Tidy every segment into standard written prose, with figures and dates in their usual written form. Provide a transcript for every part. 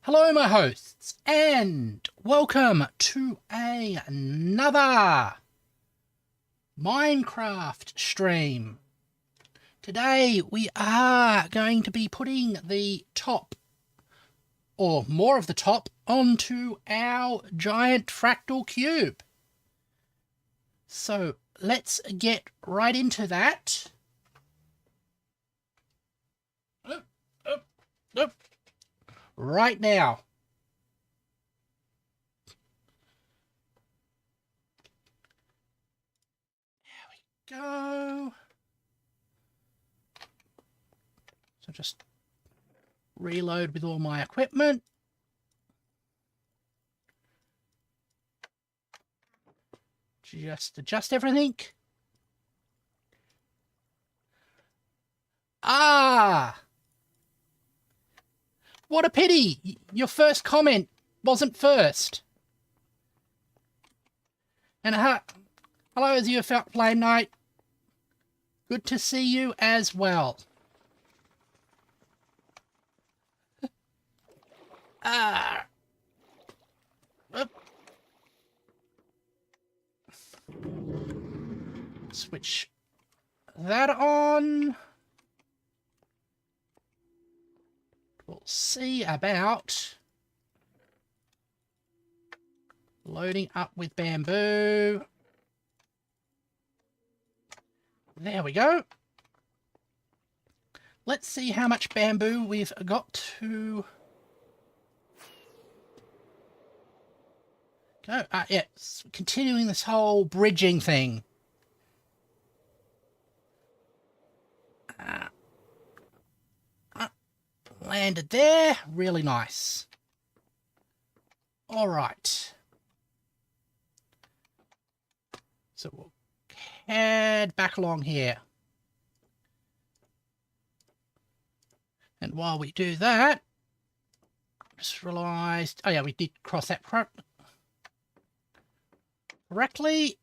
Hello, my hosts, and welcome to another Minecraft stream. Today we are going to be putting the top, or more of the top, onto our giant fractal cube. So let's get right into that. Right now. There we go. So just reload with all my equipment. Just adjust everything. Ah! What a pity! Your first comment wasn't first. And hello, Azure Flame Knight. Good to see you as well. Switch that on. We'll see about loading up with bamboo. There we go. Let's see how much bamboo we've got to go. Yeah, continuing this whole bridging thing. Landed there. Really nice. All right. So we'll head back along here. And while we do that, just realised, oh yeah, we did cross that correctly.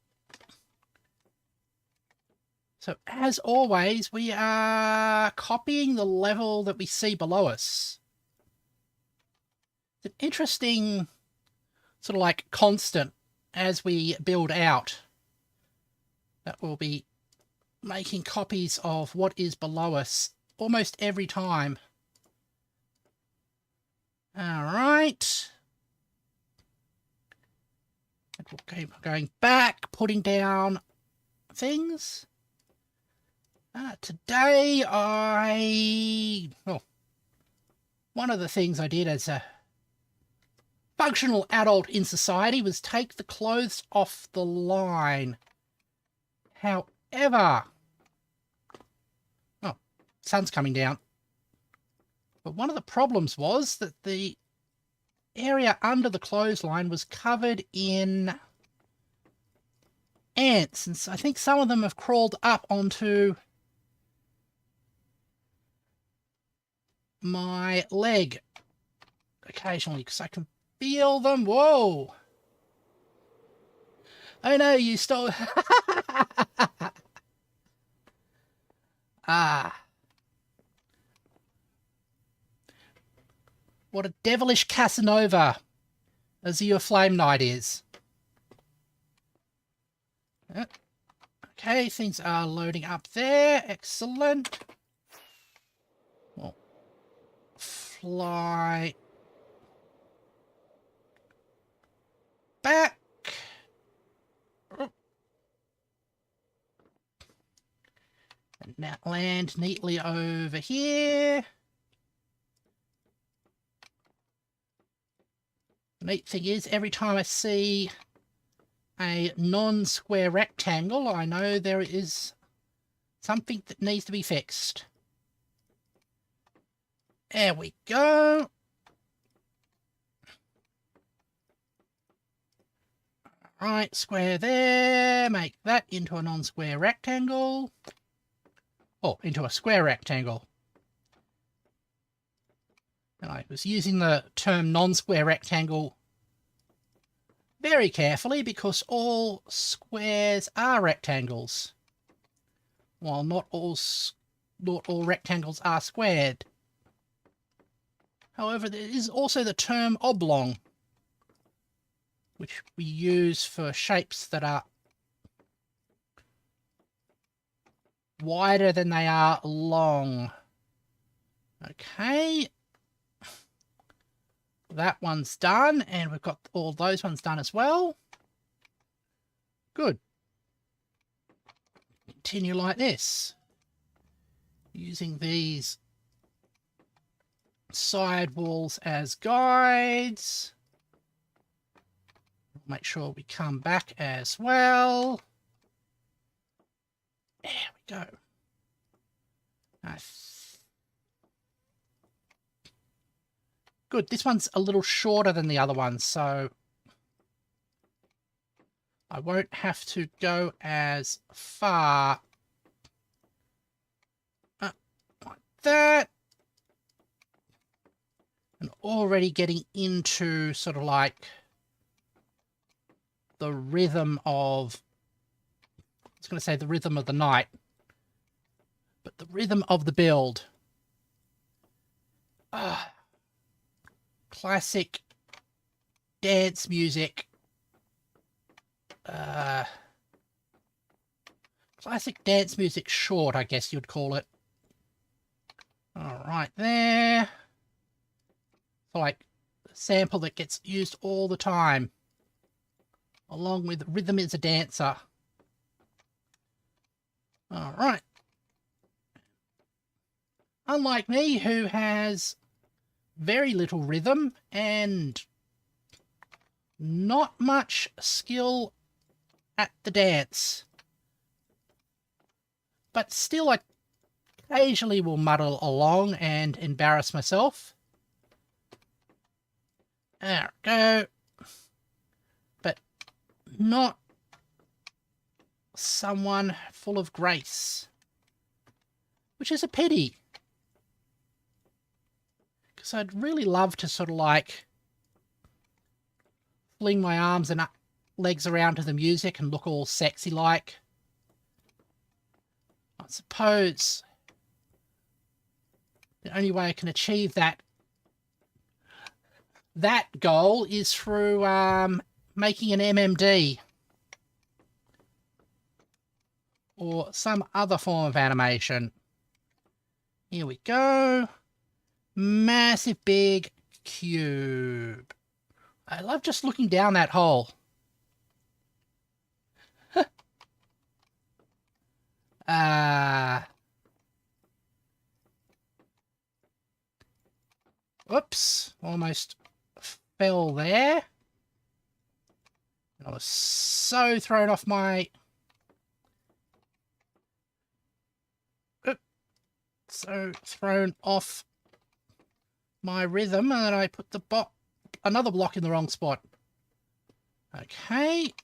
So as always, we are copying the level that we see below us. It's an interesting sort of like constant as we build out, that we'll be making copies of what is below us almost every time. All right. And we'll keep going back, putting down things. Today one of the things I did as a functional adult in society was take the clothes off the line. However, sun's coming down. But one of the problems was that the area under the clothesline was covered in ants, and so I think some of them have crawled up onto my leg occasionally because I can feel them. Whoa! Oh no, you stole. What a devilish Casanova Azure Flame Knight is. Okay, things are loading up there. Excellent. Well, fly back. And now land neatly over here. The neat thing is, every time I see a non-square rectangle, I know there is something that needs to be fixed. There we go. Right, square there. Make that into a non-square rectangle. Oh, into a square rectangle. And I was using the term non-square rectangle very carefully because all squares are rectangles, while not all rectangles are squared. However, there is also the term oblong, which we use for shapes that are wider than they are long. Okay. That one's done, and we've got all those ones done as well. Good. Continue like this, using these side walls as guides. Make sure we come back as well. There we go. Nice. Good. This one's a little shorter than the other one, so I won't have to go as far. Like that. And already getting into sort of like the rhythm of, I was going to say the rhythm of the night, but the rhythm of the build. Classic dance music. Classic dance music short, I guess you'd call it. All right, there. So like a sample that gets used all the time, along with Rhythm is a Dancer. All right. Unlike me, who has very little rhythm and not much skill at the dance, but still I occasionally will muddle along and embarrass myself. There we go. But not someone full of grace, which is a pity, because I'd really love to sort of like fling my arms and legs around to the music and look all sexy like. I suppose the only way I can achieve that goal is through making an MMD or some other form of animation. Here we go. Massive big cube. I love just looking down that hole. Oops, almost fell there. I was so thrown off my... So thrown off my rhythm, and then I put the another block in the wrong spot. Okay.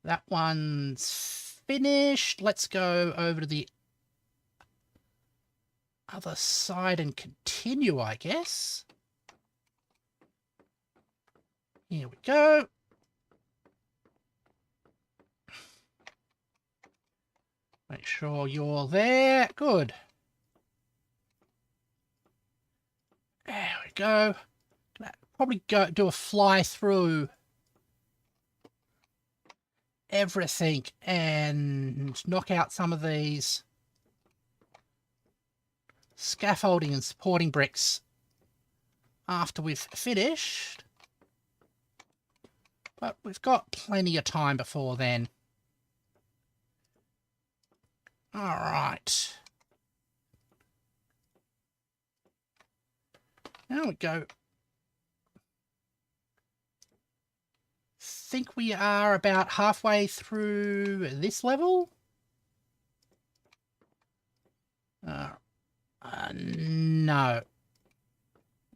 That one's finished. Let's go over to the other side and continue, I guess. Here we go. Make sure you're there. Good. There we go. Probably do a fly through everything and knock out some of these scaffolding and supporting bricks after we've finished. But we've got plenty of time before then. All right. There we go. Think we are about halfway through this level. No.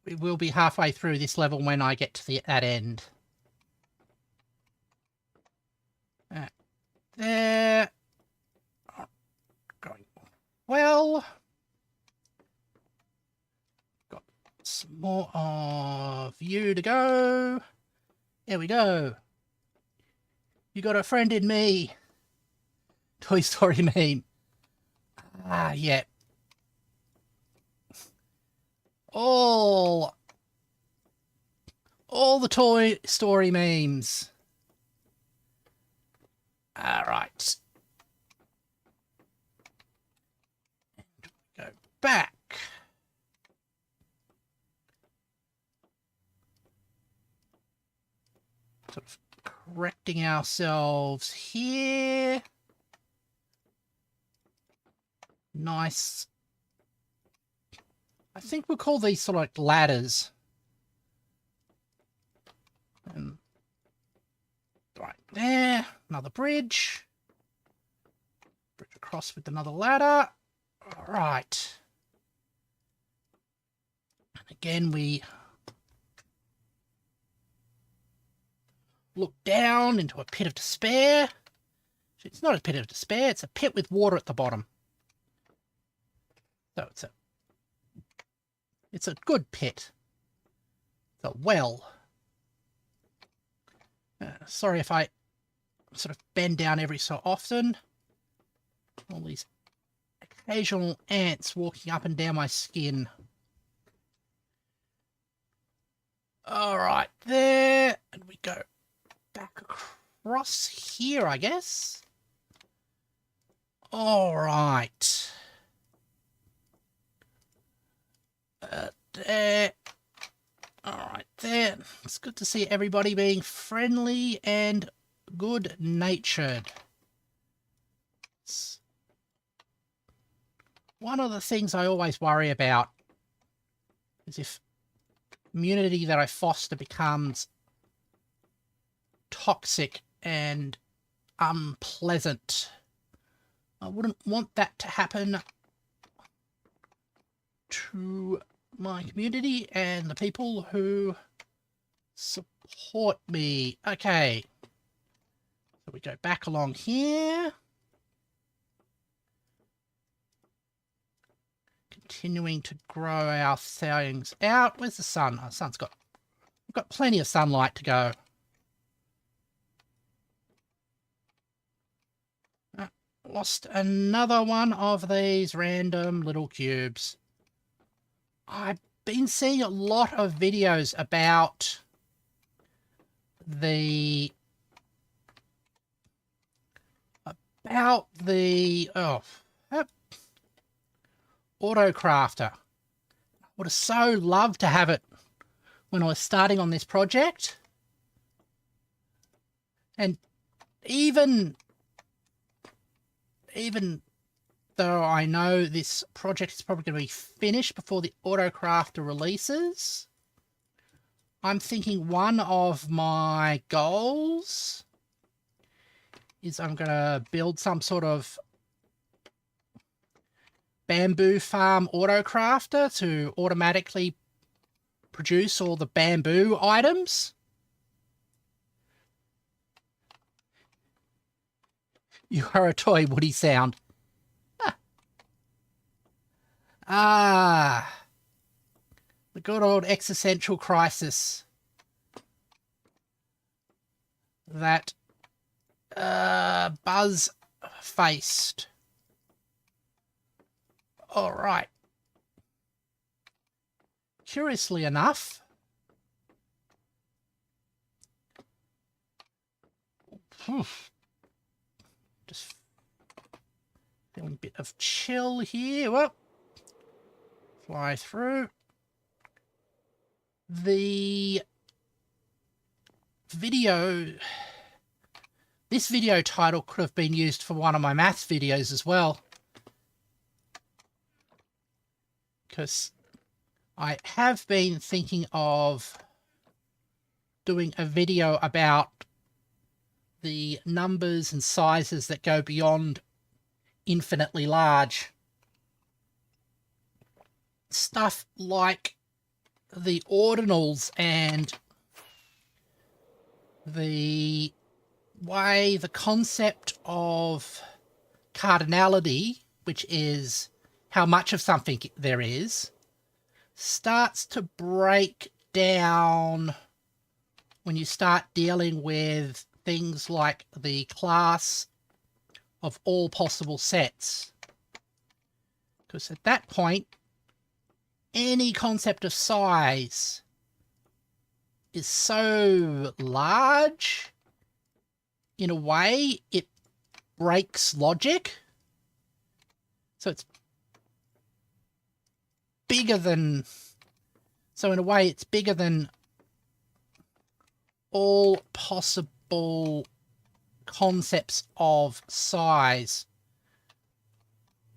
We will be halfway through this level when I get to that end. There. Going well. Got some more of you to go. There we go. You got a friend in me. Toy Story meme. Ah, yeah. all the Toy Story memes. All right. And go back. Sort of correcting ourselves here. Nice. I think we'll call these sort of like ladders. And right there, another bridge. Bridge across with another ladder. All right. And again, we look down into a pit of despair. It's not a pit of despair, it's a pit with water at the bottom. So it's a good pit. It's a well. Sorry if I sort of bend down every so often. All these occasional ants walking up and down my skin. All right, there. And we go back across here, I guess. All right. There. All right, there. It's good to see everybody being friendly and good-natured. One of the things I always worry about is if community that I foster becomes toxic and unpleasant. I wouldn't want that to happen to my community and the people who support me. Okay. So we go back along here. Continuing to grow our things out. Where's the sun? Oh, the we've got plenty of sunlight to go. Lost another one of these random little cubes. I've been seeing a lot of videos about the Autocrafter. I would have so loved to have it when I was starting on this project. And even though I know this project is probably going to be finished before the Autocrafter releases, I'm thinking one of my goals is I'm going to build some sort of bamboo farm Autocrafter to automatically produce all the bamboo items. You are a toy, Woody sound. Ah, the good old existential crisis that Buzz faced. All right. Curiously enough, just feeling a bit of chill here. Whoop. Fly through. The video, this video title could have been used for one of my maths videos as well. Because I have been thinking of doing a video about the numbers and sizes that go beyond infinitely large. Stuff like the ordinals and the way the concept of cardinality, which is how much of something there is, starts to break down when you start dealing with things like the class of all possible sets. Because at that point, any concept of size is so large, in a way, it breaks logic. So it's bigger than... So in a way, it's bigger than all possible concepts of size,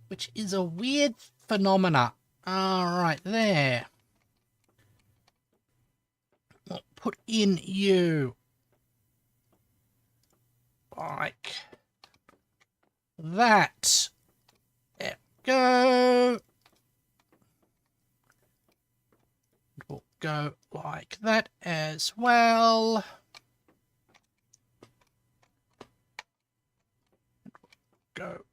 which is a weird phenomena. All right, there. We'll put in you like that. There we go. We'll go like that as well. Go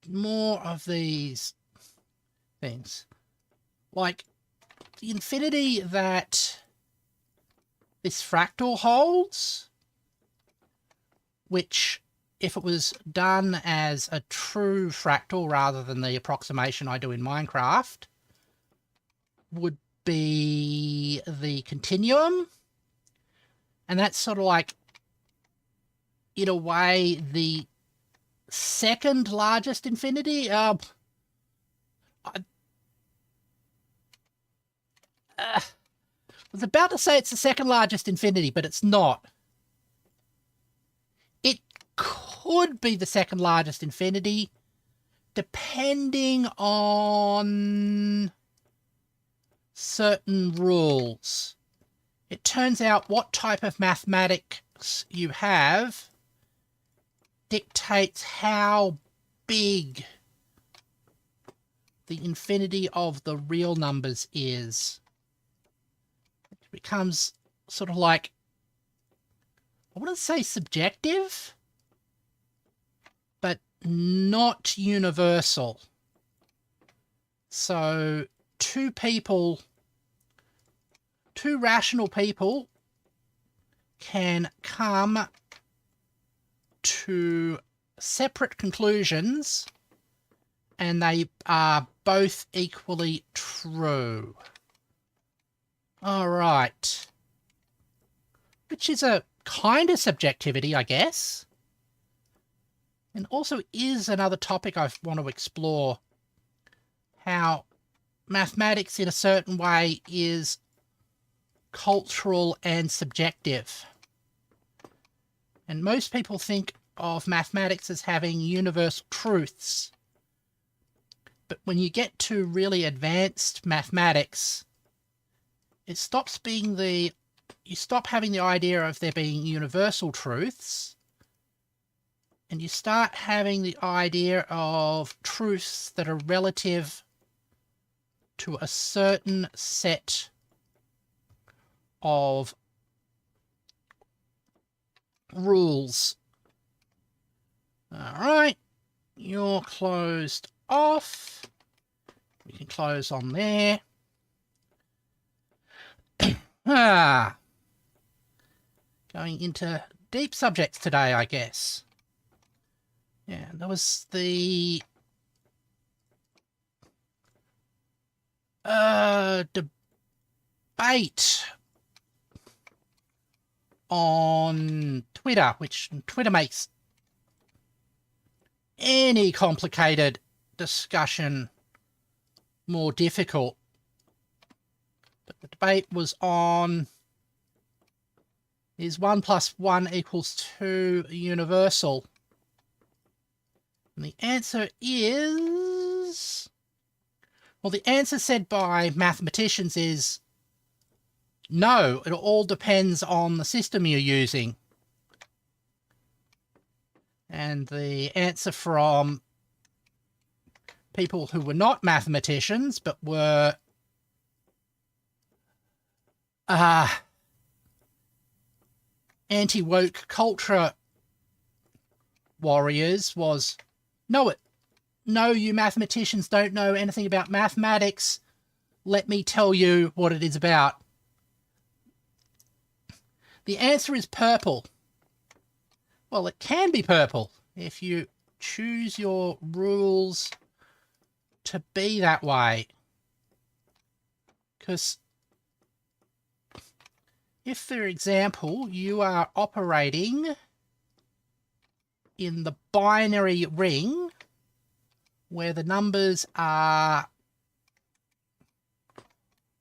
more of these things. Like the infinity that this fractal holds, which if it was done as a true fractal rather than the approximation I do in Minecraft, would be the continuum. And that's sort of like, in a way, the second largest infinity. I was about to say it's the second largest infinity, but it's not. It could be the second largest infinity, depending on certain rules. It turns out what type of mathematics you have dictates how big the infinity of the real numbers is. It becomes sort of like, I wouldn't say subjective, but not universal. So two rational people can come to separate conclusions, and they are both equally true. All right. Which is a kind of subjectivity, I guess. And also is another topic I want to explore. How mathematics in a certain way is cultural and subjective. And most people think of mathematics as having universal truths. But when you get to really advanced mathematics, it stops being you stop having the idea of there being universal truths, and you start having the idea of truths that are relative to a certain set of rules. Alright, you're closed off. We can close on there. Going into deep subjects today, I guess. Yeah, there was the debate on Twitter, which Twitter makes any complicated discussion more difficult. But the debate was on, is 1 + 1 = 2 universal? And the answer is... Well, the answer said by mathematicians is no, it all depends on the system you're using. And the answer from people who were not mathematicians but were anti-woke culture warriors was, no, you mathematicians don't know anything about mathematics. Let me tell you what it is about. The answer is purple. Well, it can be purple if you choose your rules to be that way. Because if, for example, you are operating in the binary ring where the numbers are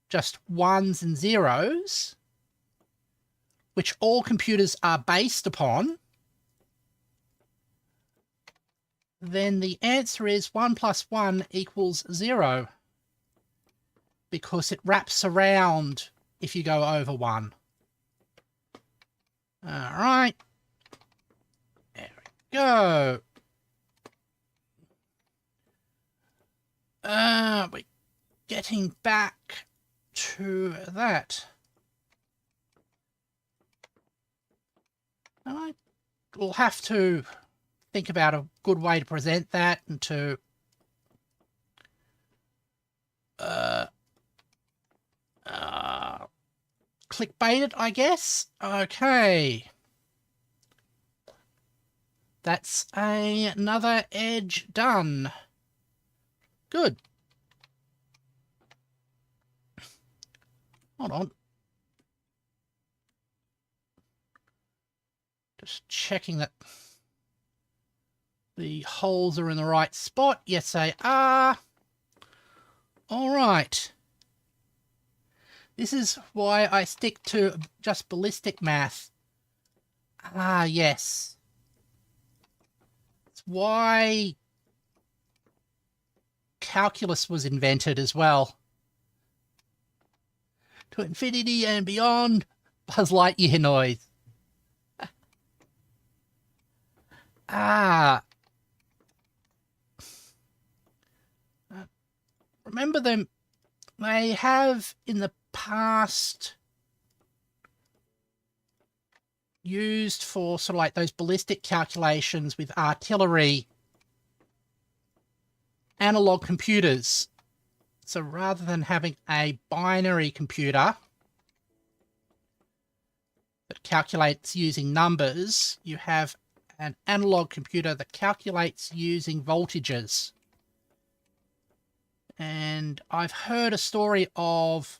just ones and zeros, which all computers are based upon, then the answer is 1 plus 1 equals 0, because it wraps around if you go over 1. Alright. There we go. We're getting back to that. I will have to think about a good way to present that and to clickbait it, I guess. Okay. That's another edge done. Good. Hold on. Just checking that the holes are in the right spot. Yes, they are. All right. This is why I stick to just ballistic math. Ah, yes. It's why calculus was invented as well. To infinity and beyond, Buzz Lightyear noise. Remember them, they have in the past used for sort of like those ballistic calculations with artillery analog computers. So rather than having a binary computer that calculates using numbers, you have an analog computer that calculates using voltages. And I've heard a story of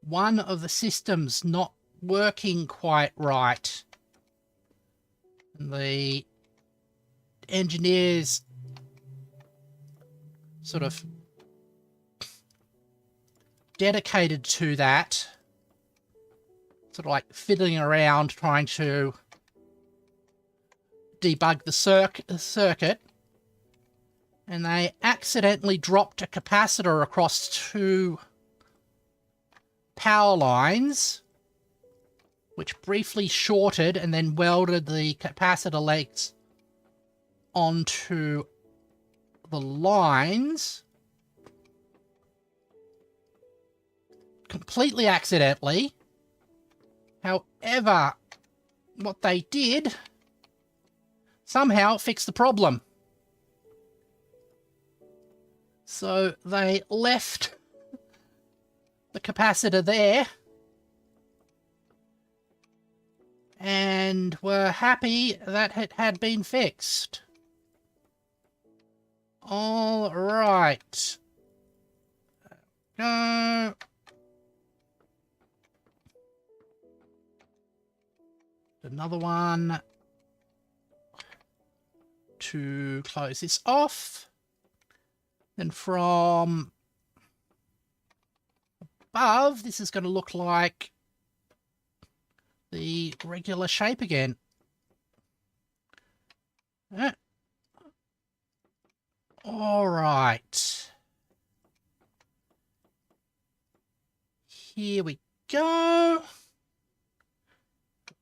one of the systems not working quite right. And the engineers sort of dedicated to that, sort of like fiddling around trying to debug the circuit, and they accidentally dropped a capacitor across 2 power lines, which briefly shorted and then welded the capacitor legs onto the lines completely accidentally. However, what they did somehow fixed the problem. So they left the capacitor there and were happy that it had been fixed. All right. Go. Another one to close this off. Then from above, this is going to look like the regular shape again. All right. Here we go.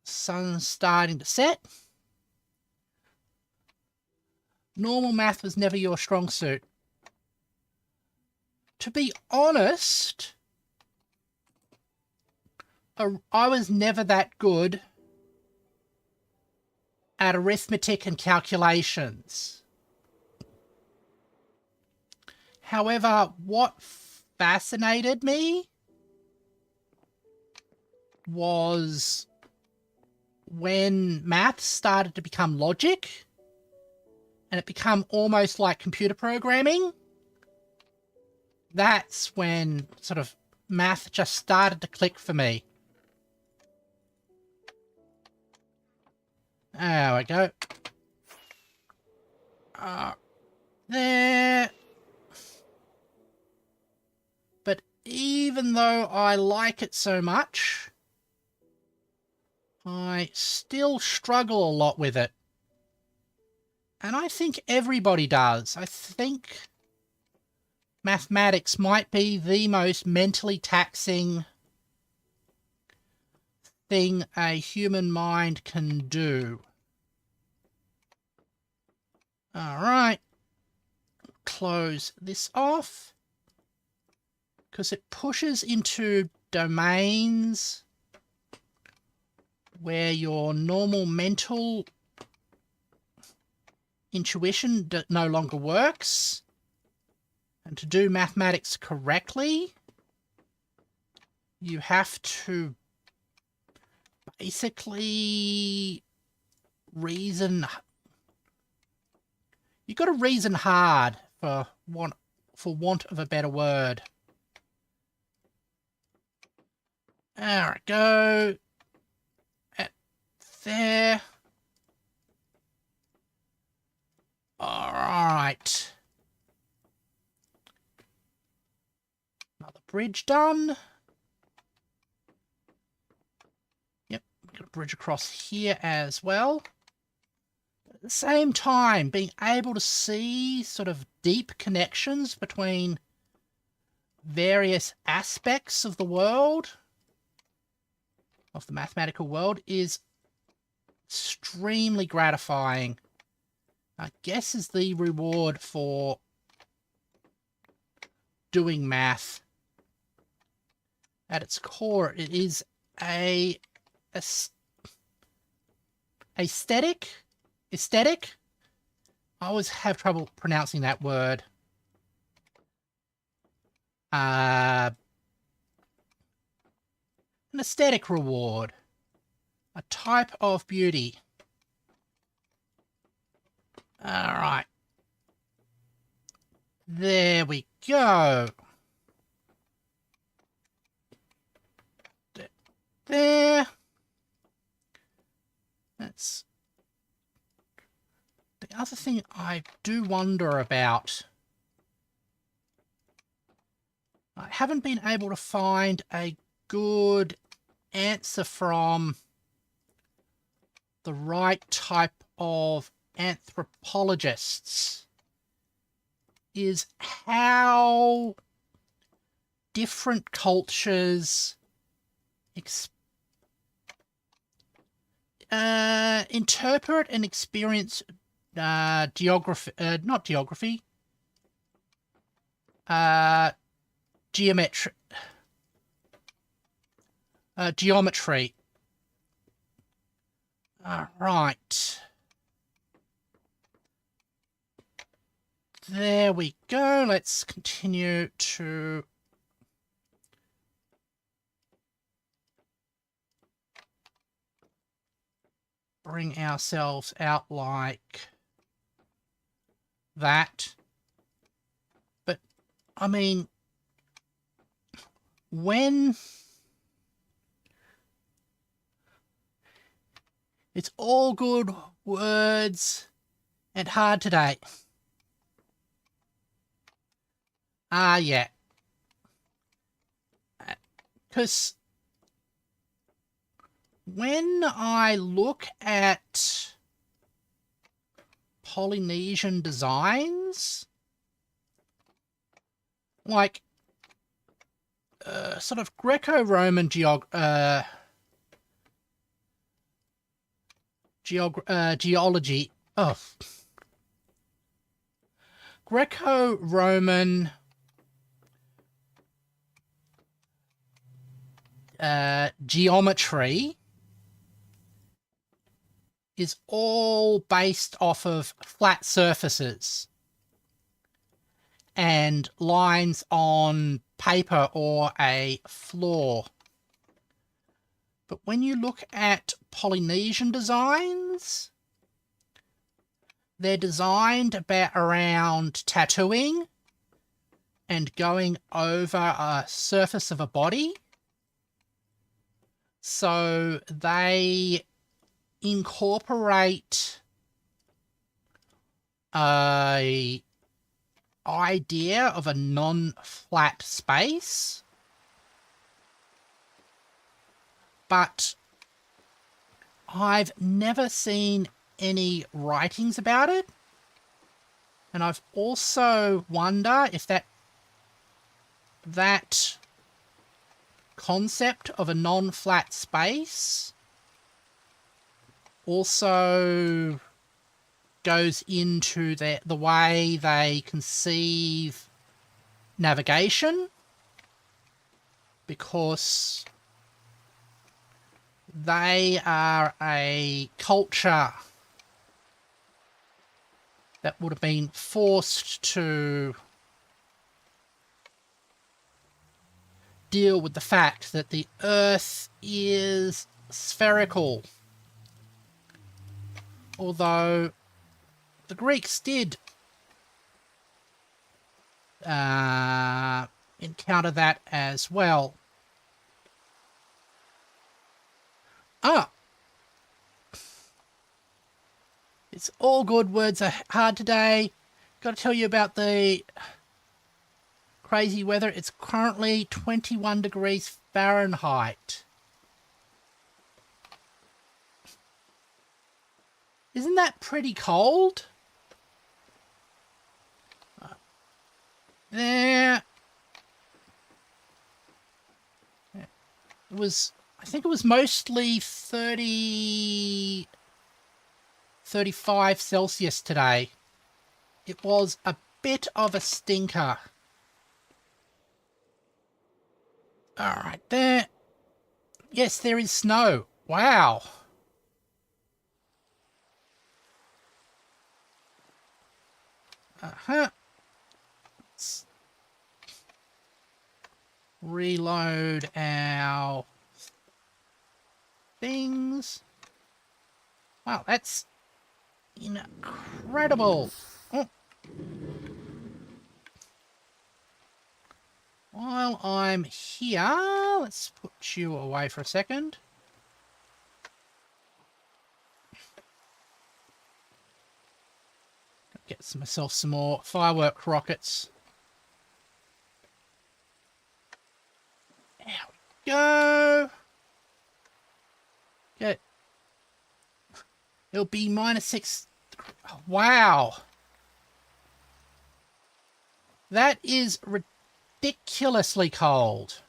Sun's starting to set. Normal math was never your strong suit. To be honest, I was never that good at arithmetic and calculations. However, what fascinated me was when math started to become logic and it became almost like computer programming. that's when sort of math just started to click for me. There we go. There. But even though I like it so much, I still struggle a lot with it. And I think everybody does. I think mathematics might be the most mentally taxing thing a human mind can do. Alright. Close this off. Because it pushes into domains where your normal mental intuition no longer works. And to do mathematics correctly, you have to basically reason. You've got to reason hard, for want of a better word. There we go. There. Alright. Another bridge done. Yep, got a bridge across here as well. But at the same time, being able to see sort of deep connections between various aspects of the world, of the mathematical world, is extremely gratifying. I guess is the reward for doing math. At its core, it is a aesthetic. I always have trouble pronouncing that word. An aesthetic reward. A type of beauty. Alright. There we go. There. That's the other thing I do wonder about. I haven't been able to find a good answer from the right type of anthropologists, is how different cultures interpret and experience geometry. Right. There we go. Let's continue to bring ourselves out like that. But, I mean, when it's all good words and hard today. Yeah. Because when I look at Polynesian designs, like sort of Greco-Roman geology. Oh. Greco-Roman geometry is all based off of flat surfaces and lines on paper or a floor. But when you look at Polynesian designs, they're designed around tattooing and going over a surface of a body. So they incorporate a idea of a non-flat space, but I've never seen any writings about it. And I've also wondered if that concept of a non-flat space also goes into the way they conceive navigation, because they are a culture that would have been forced to deal with the fact that the Earth is spherical. Although the Greeks did encounter that as well. It's all good. Words are hard today. Got to tell you about the crazy weather. It's currently 21 degrees Fahrenheit. Isn't that pretty cold? There. It was, I think it was mostly 35 Celsius today. It was a bit of a stinker. Alright, there. Yes, there is snow. Wow. Let's reload our things. Wow, that's incredible. Oh. While I'm here, let's put you away for a second. Get myself some more firework rockets. There we go. Get. It'll be -6. Oh, wow. That is ridiculously cold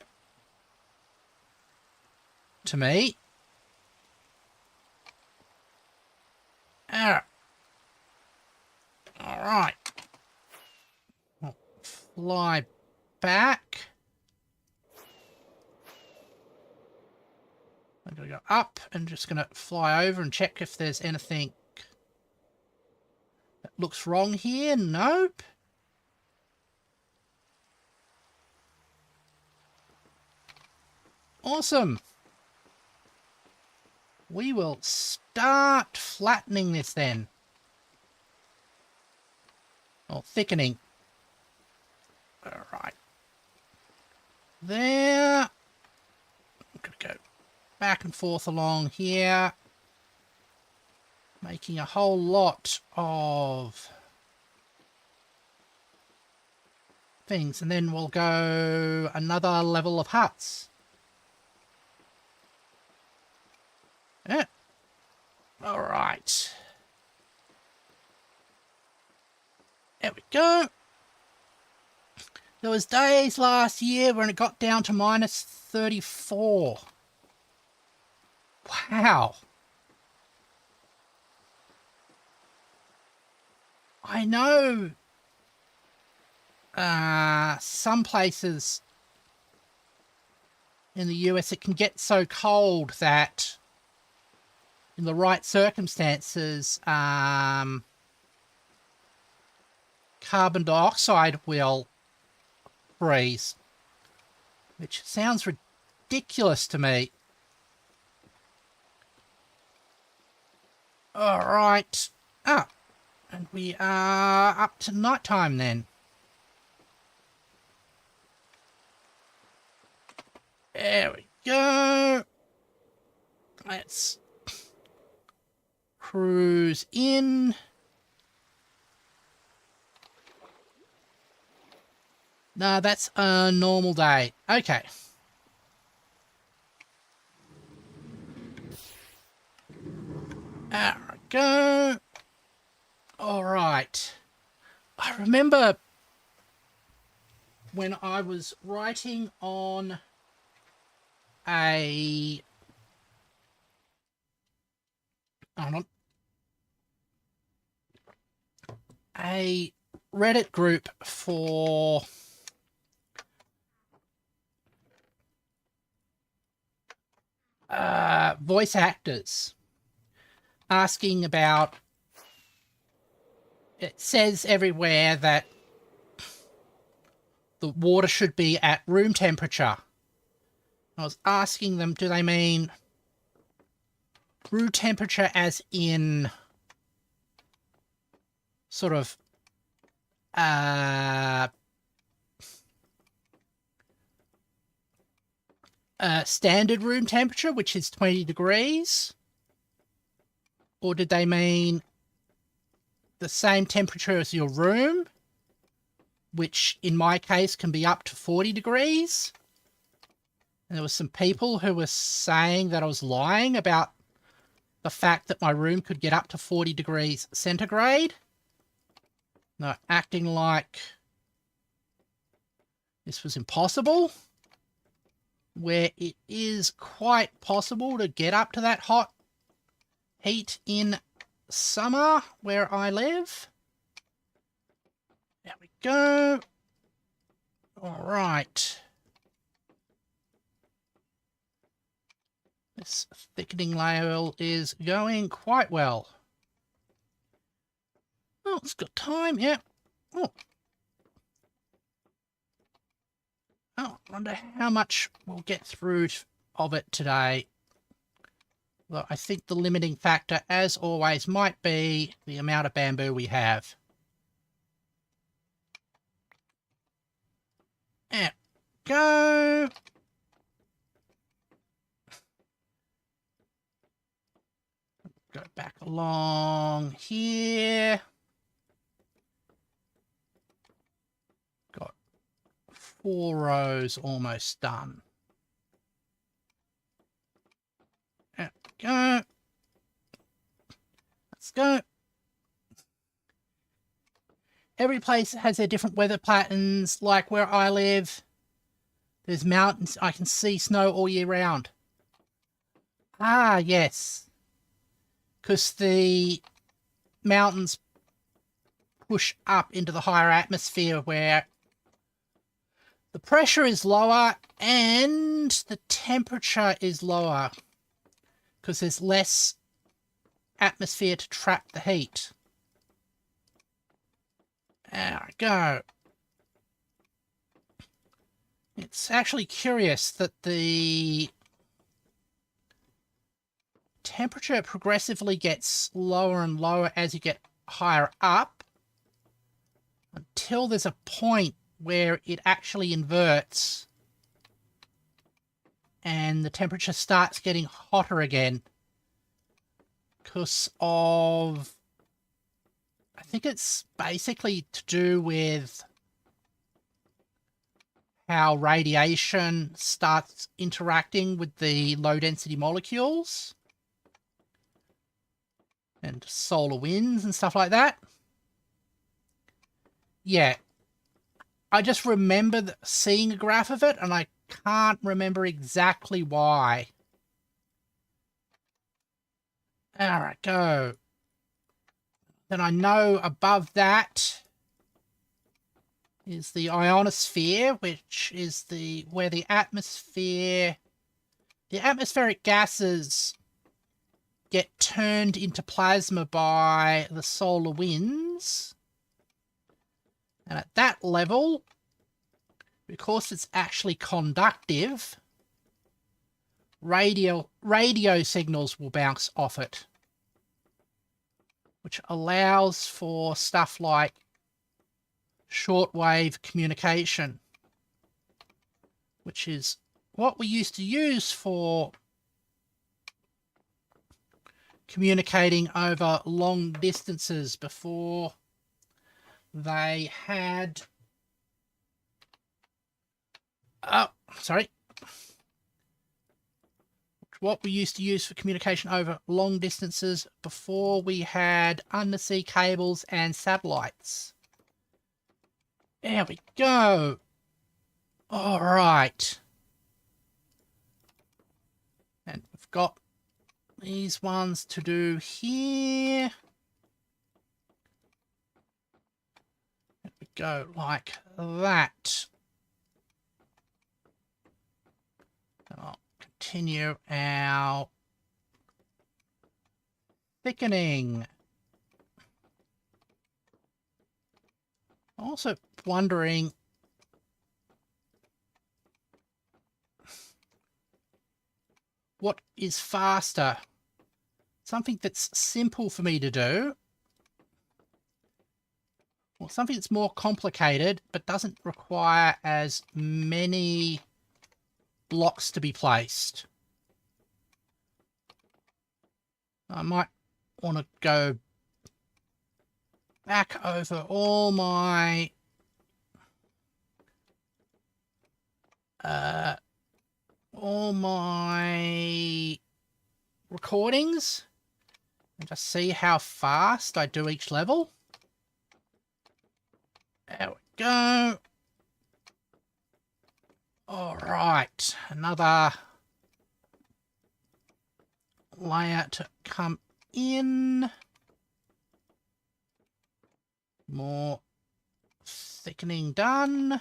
to me. Alright. I'll fly back. I'm going to go up and just going to fly over and check if there's anything that looks wrong here. Nope. Awesome. We will start flattening this then. Or thickening. Alright. There. I'm going to go back and forth along here. Making a whole lot of things. And then we'll go another level of huts. Yeah. Alright. There we go. There was days last year when it got down to -34. Wow. I know some places in the US it can get so cold that in the right circumstances carbon dioxide will freeze, which sounds ridiculous to me. Alright. And we are up to nighttime then. There we go. Let's cruise in. No, that's a normal day. Okay. There we go. All right. I remember when I was writing on a Reddit group for voice actors, asking about, it says everywhere that the water should be at room temperature. I was asking them, do they mean room temperature as in sort of standard room temperature, which is 20 degrees? Or did they mean the same temperature as your room, which in my case can be up to 40 degrees? And there were some people who were saying that I was lying about the fact that my room could get up to 40 degrees centigrade. No, acting like this was impossible, where it is quite possible to get up to that hot heat in summer where I live. There we go. All right. This thickening layer is going quite well. Oh, it's got time, yeah. Oh. Oh, I wonder how much we'll get through of it today. Well, I think the limiting factor, as always, might be the amount of bamboo we have. There we go. Go back along here. Got 4 rows almost done. There we go. Let's go. Every place has their different weather patterns. Like where I live, there's mountains. I can see snow all year round. Ah, yes. Because the mountains push up into the higher atmosphere where the pressure is lower and the temperature is lower because there's less atmosphere to trap the heat. There we go. It's actually curious that the temperature progressively gets lower and lower as you get higher up until there's a point where it actually inverts and the temperature starts getting hotter again because of, I think it's basically to do with how radiation starts interacting with the low density molecules and solar winds and stuff like that. Yeah. I just remember seeing a graph of it, and I can't remember exactly why. Alright, go. Then I know above that is the ionosphere, which is where the atmospheric gases get turned into plasma by the solar winds. And at that level, because it's actually conductive, radio signals will bounce off it, which allows for stuff like shortwave communication, which is what we used to use for communicating over long distances before they had... What we used to use for communication over long distances before we had undersea cables and satellites. There we go. All right. And we've got these ones to do here. There we go, like that. And I'll continue our thickening. Also wondering what is faster? Something that's simple for me to do, or something that's more complicated but doesn't require as many blocks to be placed. I might want to go back over all my recordings and just see how fast I do each level. There we go. All right, another layer to come in. More thickening done.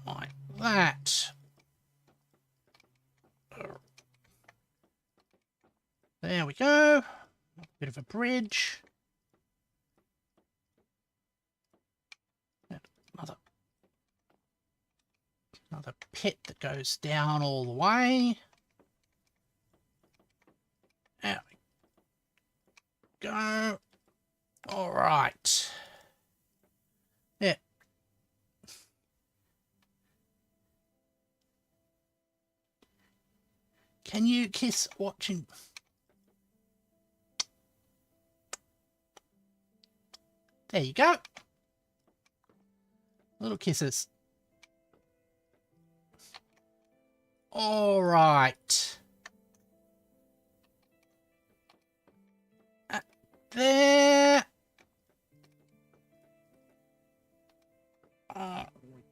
Like that. There we go. A bit of a bridge. Another pit that goes down all the way. There we go. All right. Yeah. Can you kiss watching? There you go. Little kisses. All right. There.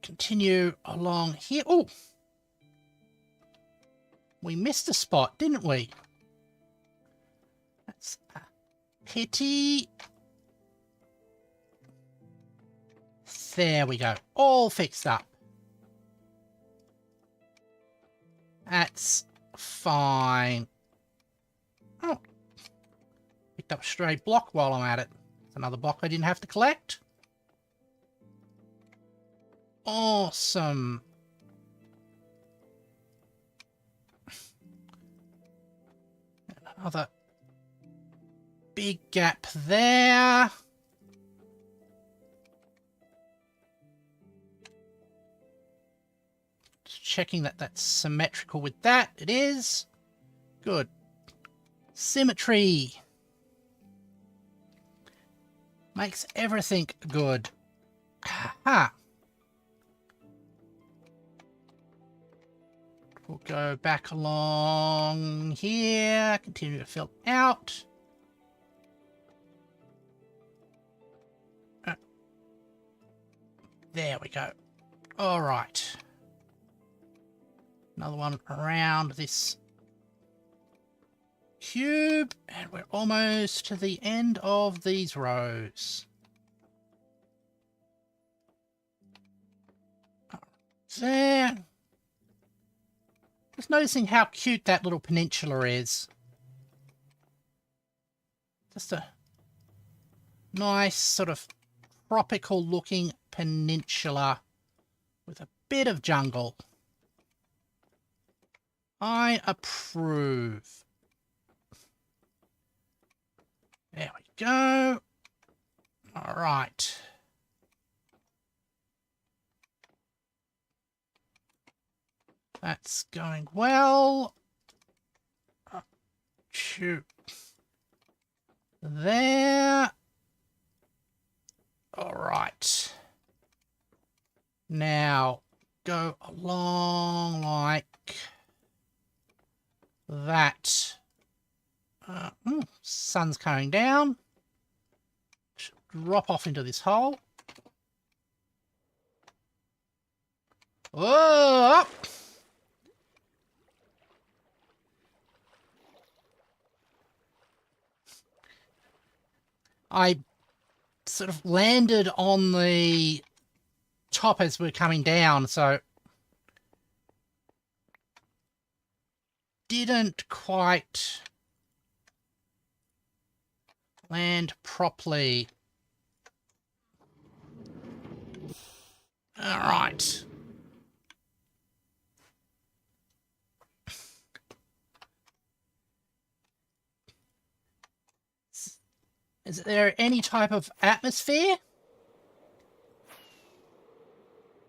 Continue along here. Oh, we missed a spot, didn't we? That's a pity. There we go. All fixed up. That's fine. Oh, picked up a stray block while I'm at it. It's another block I didn't have to collect. Awesome. Another big gap there. Just checking that that's symmetrical with that. It is. Good. Symmetry. Makes everything good. Ha! We'll go back along here, continue to fill out. There we go. All right. Another one around this cube, and we're almost to the end of these rows. There. Just noticing how cute that little peninsula is. Just a nice sort of tropical looking peninsula with a bit of jungle. I approve. There we go. All right. That's going well. Shoot. There. All right. Now, go along like that. Sun's coming down. Should drop off into this hole. Whoa! I sort of landed on the top as we're coming down, so didn't quite land properly. All right. Is there any type of atmosphere?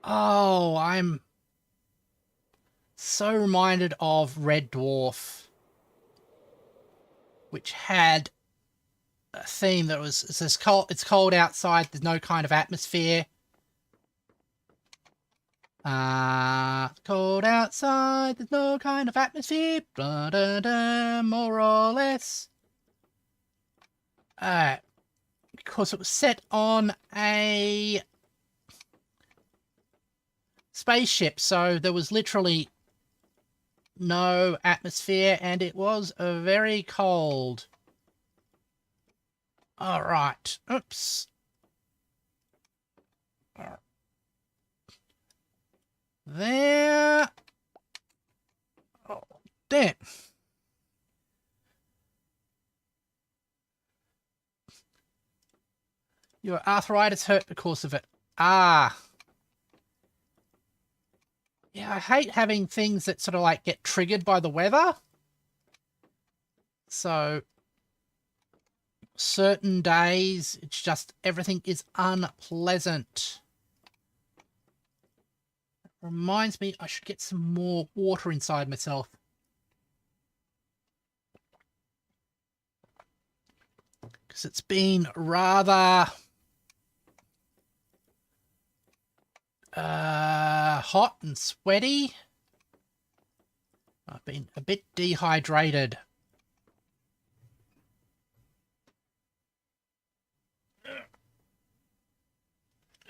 Oh, I'm so reminded of Red Dwarf, which had a theme that was, it says cold, it's cold outside, there's no kind of atmosphere. Cold outside, there's no kind of atmosphere. Blah, da, da, more or less. Because it was set on a spaceship, so there was literally no atmosphere, and it was very cold. All right. Oops. There. Oh, damn. Your arthritis hurt because of it. Ah. Yeah, I hate having things that sort of like get triggered by the weather. So certain days, it's just everything is unpleasant. Reminds me I should get some more water inside myself. Because it's been rather hot and sweaty. I've been a bit dehydrated.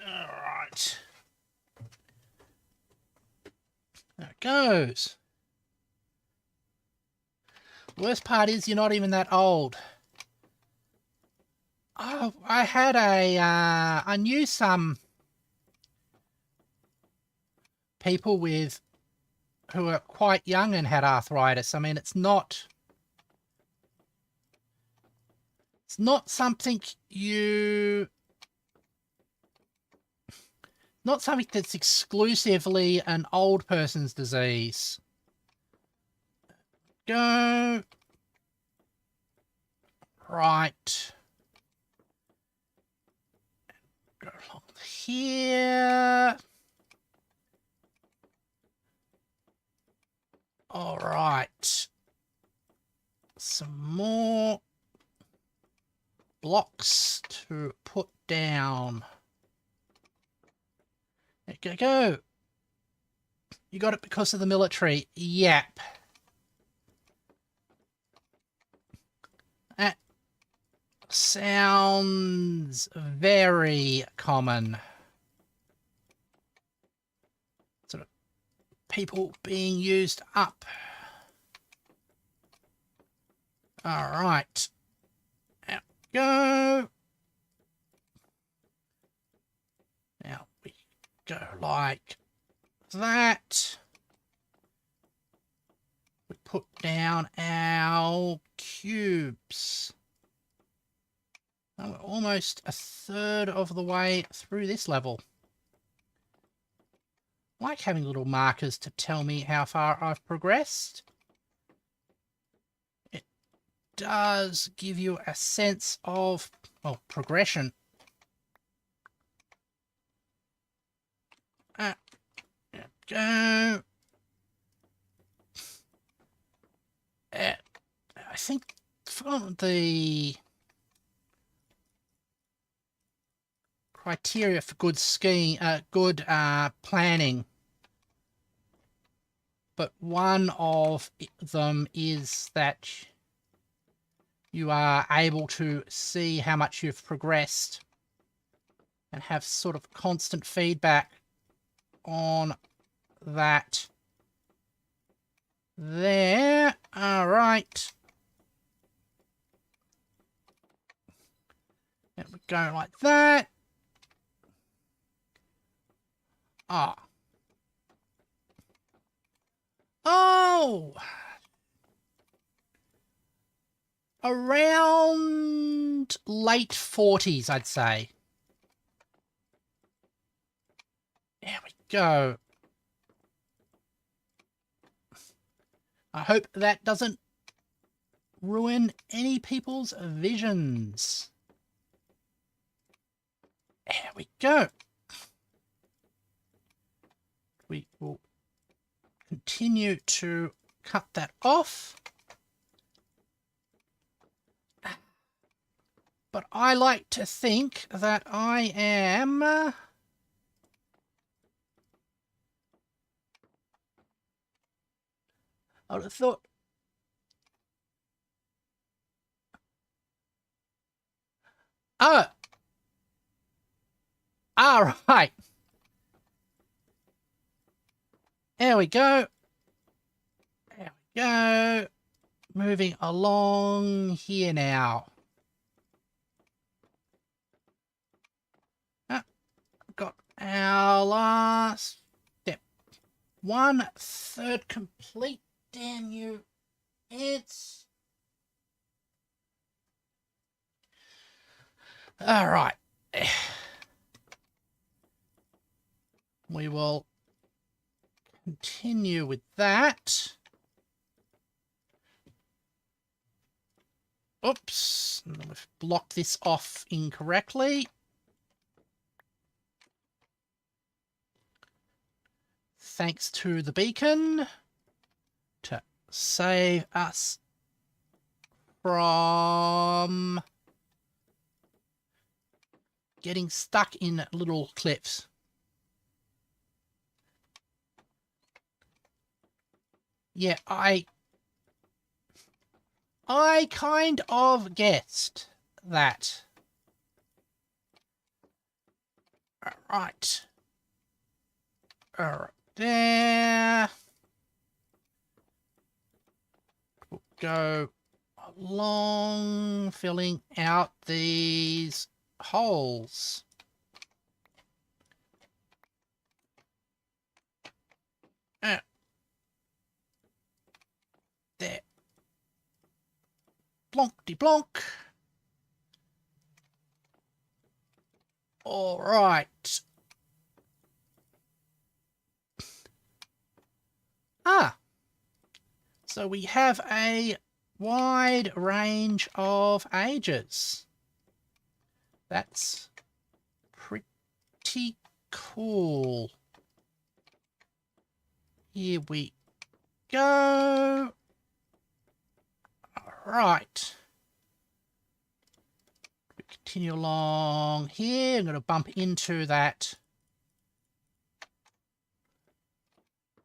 Alright. There it goes. Worst part is you're not even that old. Oh, I had I knew some people who are quite young and had arthritis. I mean, it's not something not something that's exclusively an old person's disease. Go. Right. Go along here. All right. Some more blocks to put down. There you go. You got it because of the military. Yep. That sounds very common. Sort of people being used up. All right. Out we go. Now we go like that. We put down our cubes. Oh, we're almost a third of the way through this level. I like having little markers to tell me how far I've progressed. It does give you a sense of, well, progression. There we go. I think for the criteria for good skiing, good planning, but one of them is that you are able to see how much you've progressed and have sort of constant feedback on that. There. All right. There we go, like that. Ah. Oh! Around late 40s, I'd say. There we go. I hope that doesn't ruin any people's visions. There we go. We will continue to cut that off. But I like to think that I am... I would have thought... Oh! All right. There we go. There we go. Moving along here now. Got our last step. 1/3 complete. Damn you. It's... All right. We will continue with that. Oops. We've blocked this off incorrectly. Thanks to the beacon to save us from getting stuck in little cliffs. Yeah, I kind of guessed that. All right. All right. There. We'll go along, filling out these holes. There. Blonk-de-blonk. All right. So we have a wide range of ages. That's pretty cool. Here we go. All right. We continue along here. I'm going to bump into that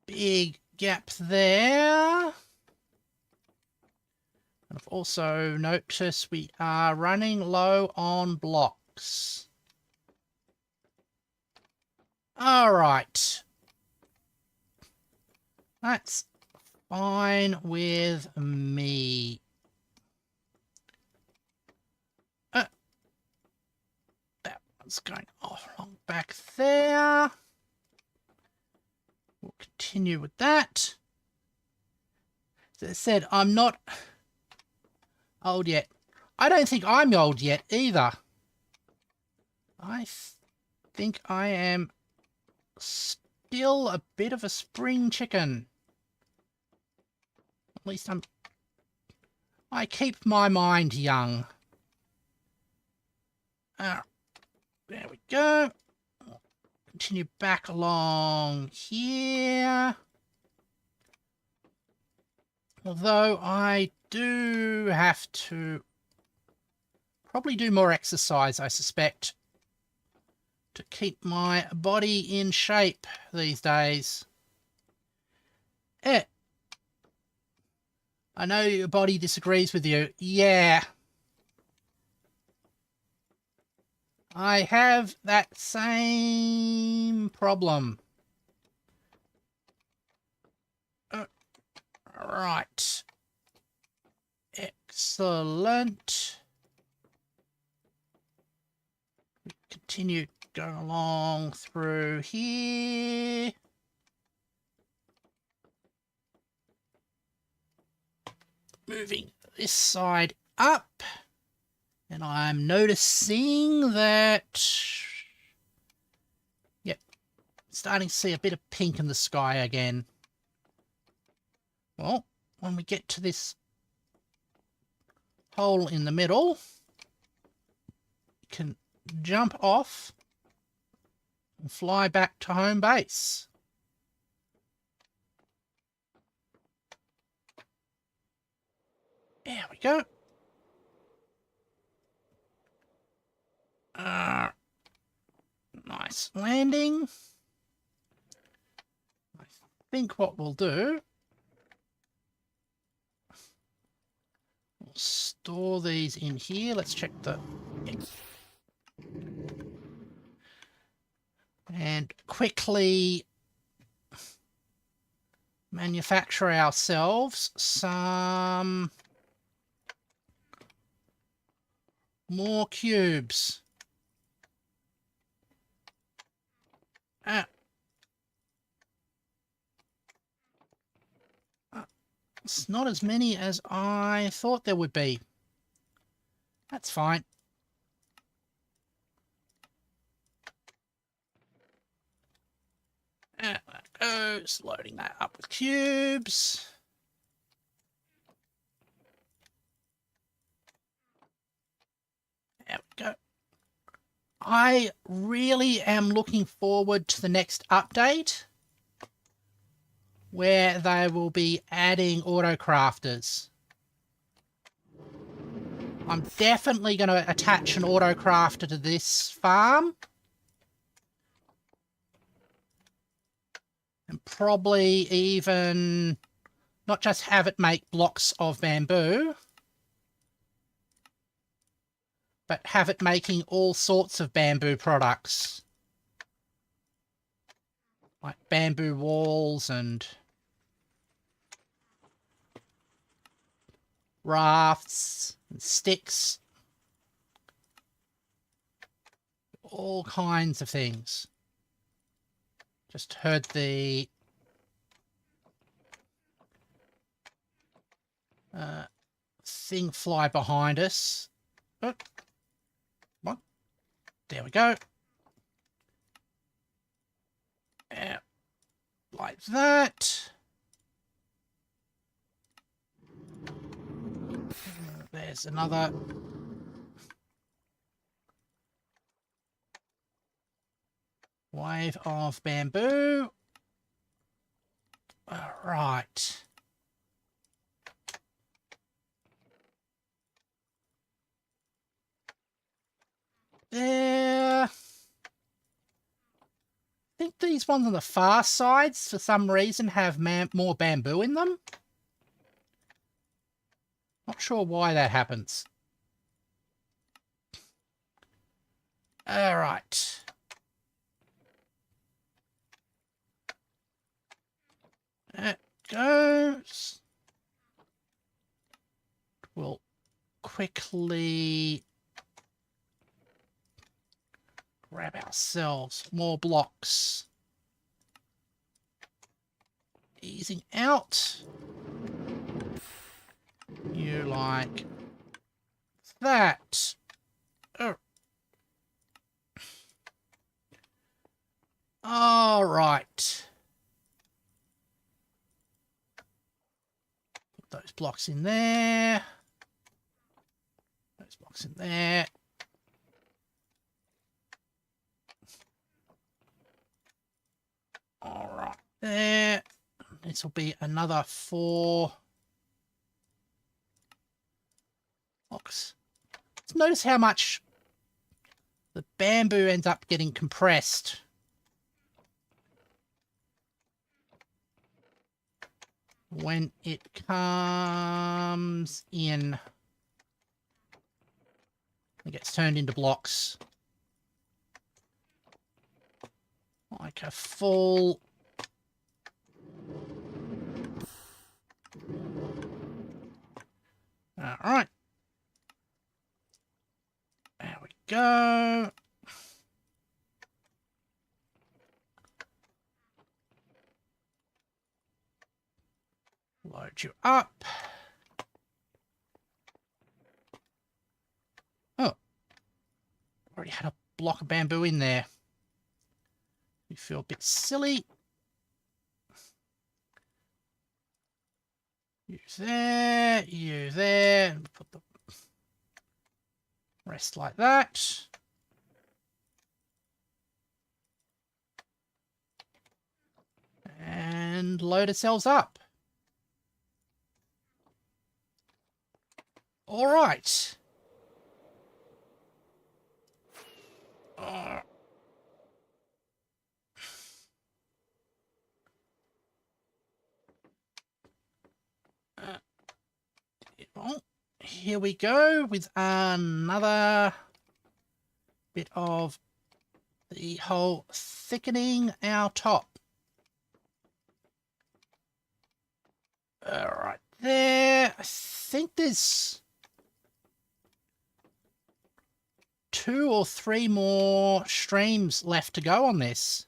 big gap there. And I've also noticed we are running low on blocks. All right. That's fine with me. That one's going off along back there. We'll continue with that. As I said, I'm not old yet. I don't think I'm old yet either. I think I am still a bit of a spring chicken. At least I keep my mind young. There we go. Continue back along here. Although I do have to probably do more exercise, I suspect, to keep my body in shape these days. I know your body disagrees with you. Yeah. I have that same problem. Right. Excellent. Continue going along through here. Moving this side up. And I'm noticing that, yep, starting to see a bit of pink in the sky again. Well, when we get to this hole in the middle, you can jump off and fly back to home base. There we go. Nice landing. I think what we'll do, we'll store these in here. Let's check the... and quickly manufacture ourselves some more cubes. It's not as many as I thought there would be. That's fine. There that goes. Loading that up with cubes. There we go. I really am looking forward to the next update, where they will be adding auto-crafters. I'm definitely going to attach an auto-crafter to this farm. And probably even not just have it make blocks of bamboo, but have it making all sorts of bamboo products. Like bamboo walls and rafts and sticks. All kinds of things. Just heard the thing fly behind us. Oh, what? There we go. Like that. There's another. Wave of bamboo. All right. There. I think these ones on the far sides, for some reason, have more bamboo in them. Not sure why that happens. All right. That goes. We'll quickly grab ourselves more blocks. Easing out. You like that. Oh. All right. Put those blocks in there. Those blocks in there. All right, there. This will be another 4 Notice how much the bamboo ends up getting compressed. When it comes in, it gets turned into blocks. Like a full... Alright. There we go. Load you up. Oh. Already had a block of bamboo in there. You feel a bit silly. You there, you there. And put the rest like that. And load ourselves up. All right. Well, here we go with another bit of the whole thickening our top. Right there. I think there's 2 or 3 more streams left to go on this.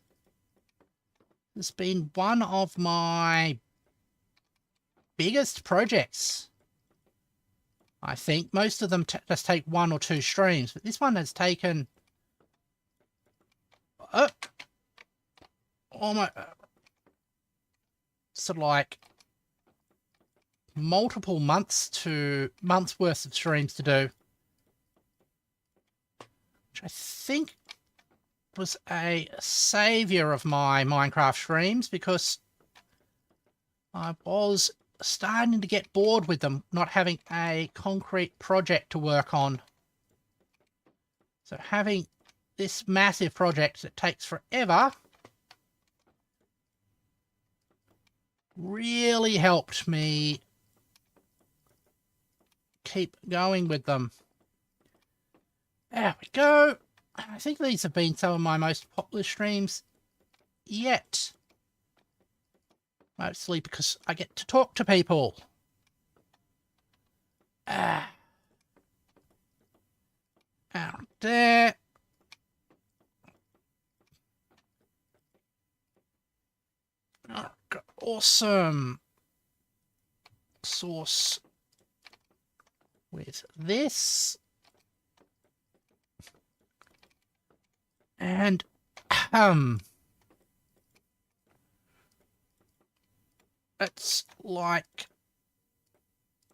It's been one of my biggest projects. I think most of them just take 1 or 2 streams, but this one has taken almost sort of like multiple months worth of streams to do, which I think was a savior of my Minecraft streams, because I was starting to get bored with them, not having a concrete project to work on. So having this massive project that takes forever really helped me keep going with them. There we go. I think these have been some of my most popular streams yet. Mostly because I get to talk to people. Out there. Oh, got awesome sauce with this. And it's like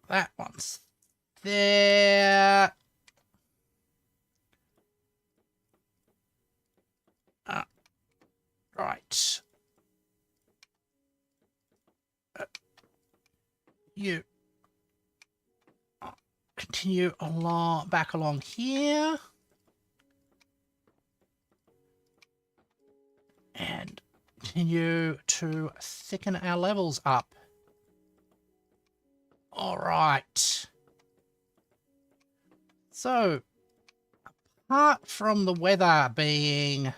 that one's there. Right. You continue along, back along here. And continue to thicken our levels up. All right. So, apart from the weather being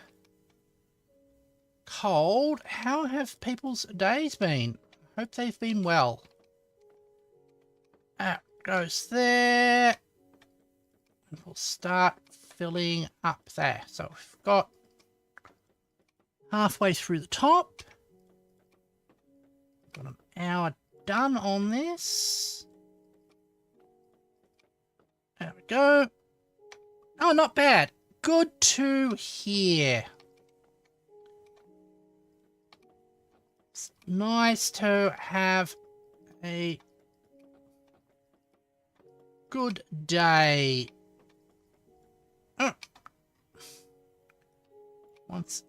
cold, how have people's days been? Hope they've been well. That goes there. And we'll start filling up there. So we've got halfway through the top. Got an hour done on this. There we go. Oh, not bad. Good to hear. It's nice to have a good day. Oh. Once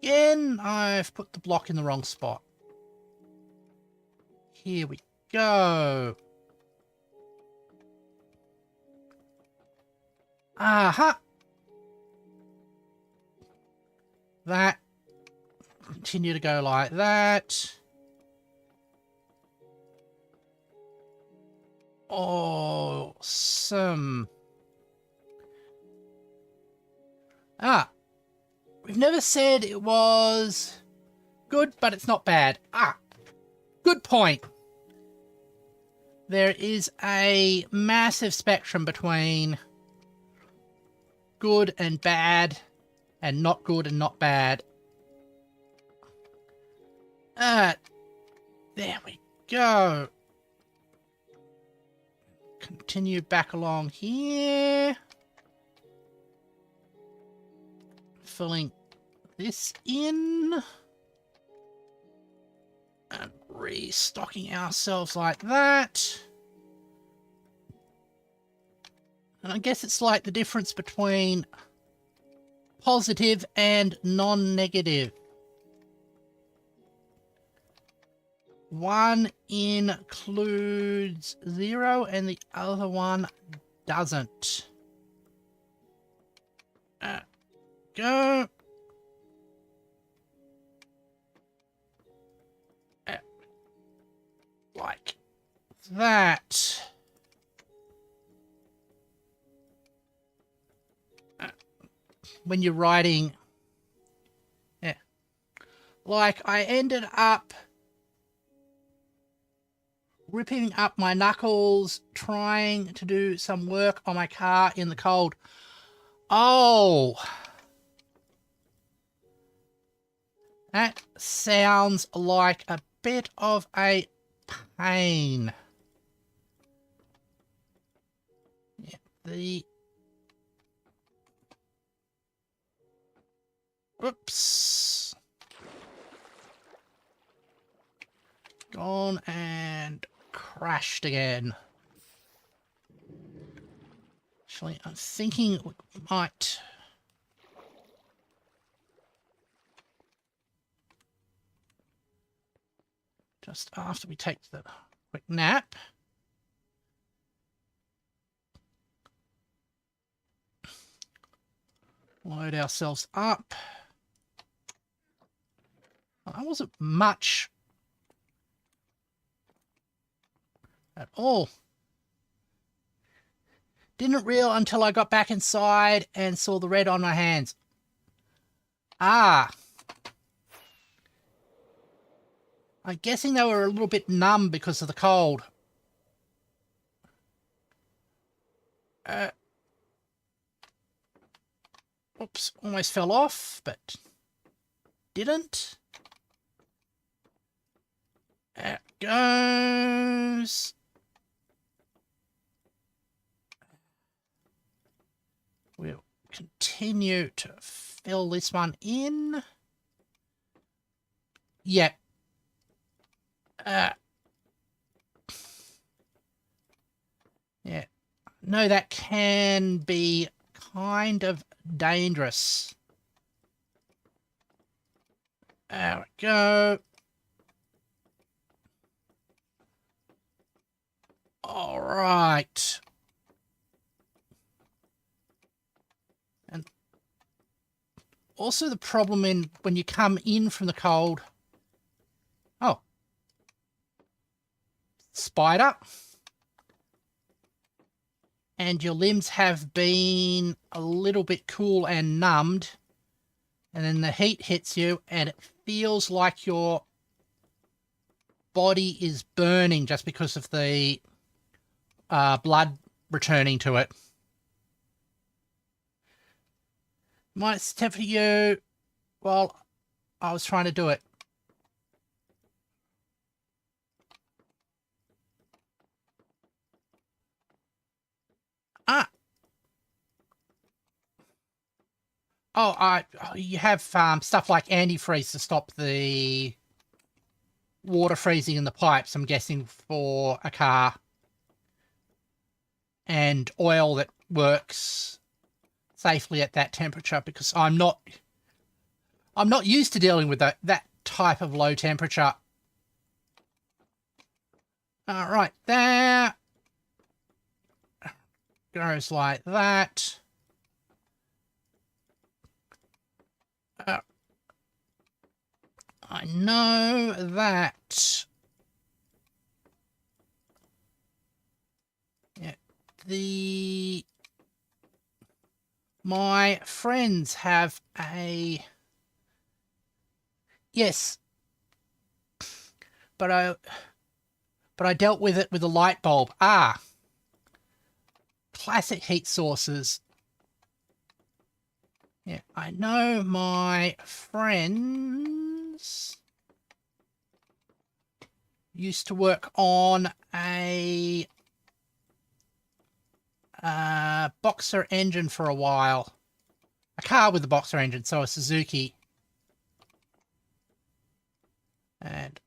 again, I've put the block in the wrong spot. Here we go. Aha! That. Continue to go like that. Awesome. Ah. We've never said it was good, but it's not bad. Ah. Good point. There is a massive spectrum between good and bad, and not good and not bad. There we go. Continue back along here. Filling this in. And restocking ourselves like that. And I guess it's like the difference between positive and non-negative. One includes 0 and the other one doesn't. Go. Like that. When you're writing, yeah, like I ended up ripping up my knuckles trying to do some work on my car in the cold. Oh, that sounds like a bit of a pain. Yeah, whoops. Gone and crashed again. Actually, I'm thinking we might... just after we take the quick nap. Load ourselves up. That wasn't much at all. Didn't realize until I got back inside and saw the red on my hands. Ah. I'm guessing they were a little bit numb because of the cold. Oops, almost fell off, but didn't. There it goes. We'll continue to fill this one in. Yep. Yeah. No, that can be kind of dangerous. There we go. All right. And also the problem in when you come in from the cold. Oh. Spider. And your limbs have been a little bit cool and numbed. And then the heat hits you and it feels like your body is burning just because of the blood returning to it. Might step for you while I was trying to do it. Ah. Oh, you have stuff like antifreeze to stop the water freezing in the pipes, I'm guessing, for a car. And oil that works safely at that temperature, because I'm not used to dealing with that type of low temperature. All right, there. Goes like that. know that my friends have a... Yes. But I dealt with it with a light bulb. Ah. Classic heat sources. Yeah, I know my friends used to work on a boxer engine for a while. A car with a boxer engine, so a Suzuki. And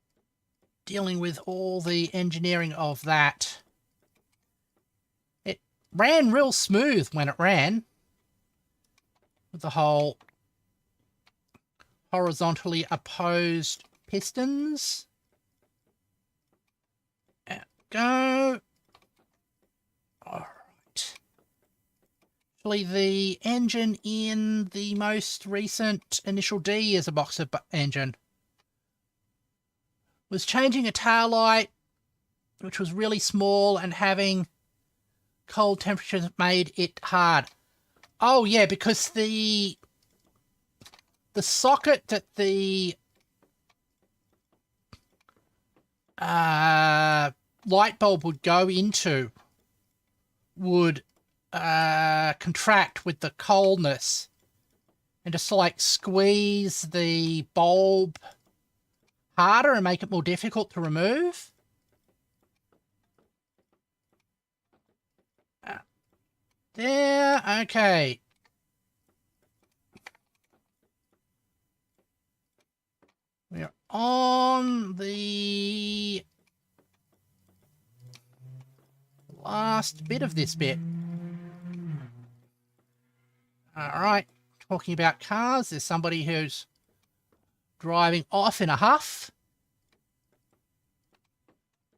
dealing with all the engineering of that. It ran real smooth when it ran. With the whole horizontally opposed pistons. Out go. Alright. Actually, the engine in the most recent Initial D is a boxer engine. Was changing a tail light, which was really small, and having cold temperatures made it hard. Oh yeah, because the socket that the light bulb would go into would contract with the coldness and just like squeeze the bulb harder and make it more difficult to remove. There, okay. We're on the last bit of this bit. Alright, talking about cars, there's somebody who's driving off in a huff.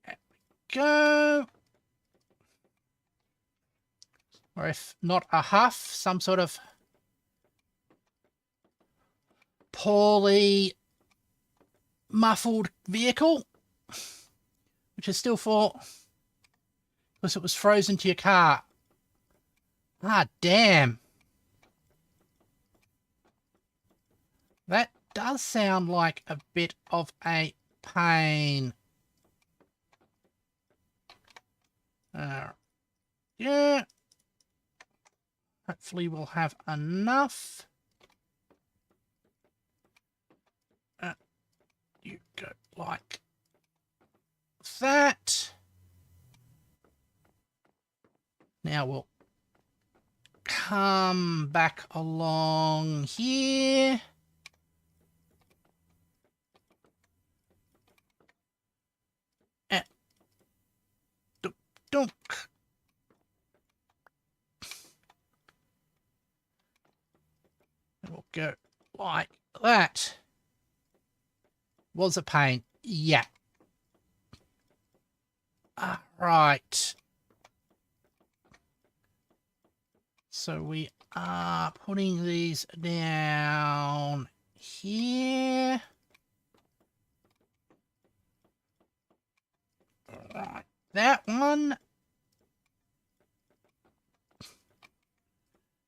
There we go. Or if not a huff, some sort of poorly muffled vehicle, which is still for because it was frozen to your car. Ah, damn. That does sound like a bit of a pain. Yeah. Hopefully we'll have enough. You go like that. Now we'll come back along here. And dunk. And we'll go like that. Was a pain. Yeah. Right. So we are putting these down here. Right. That one.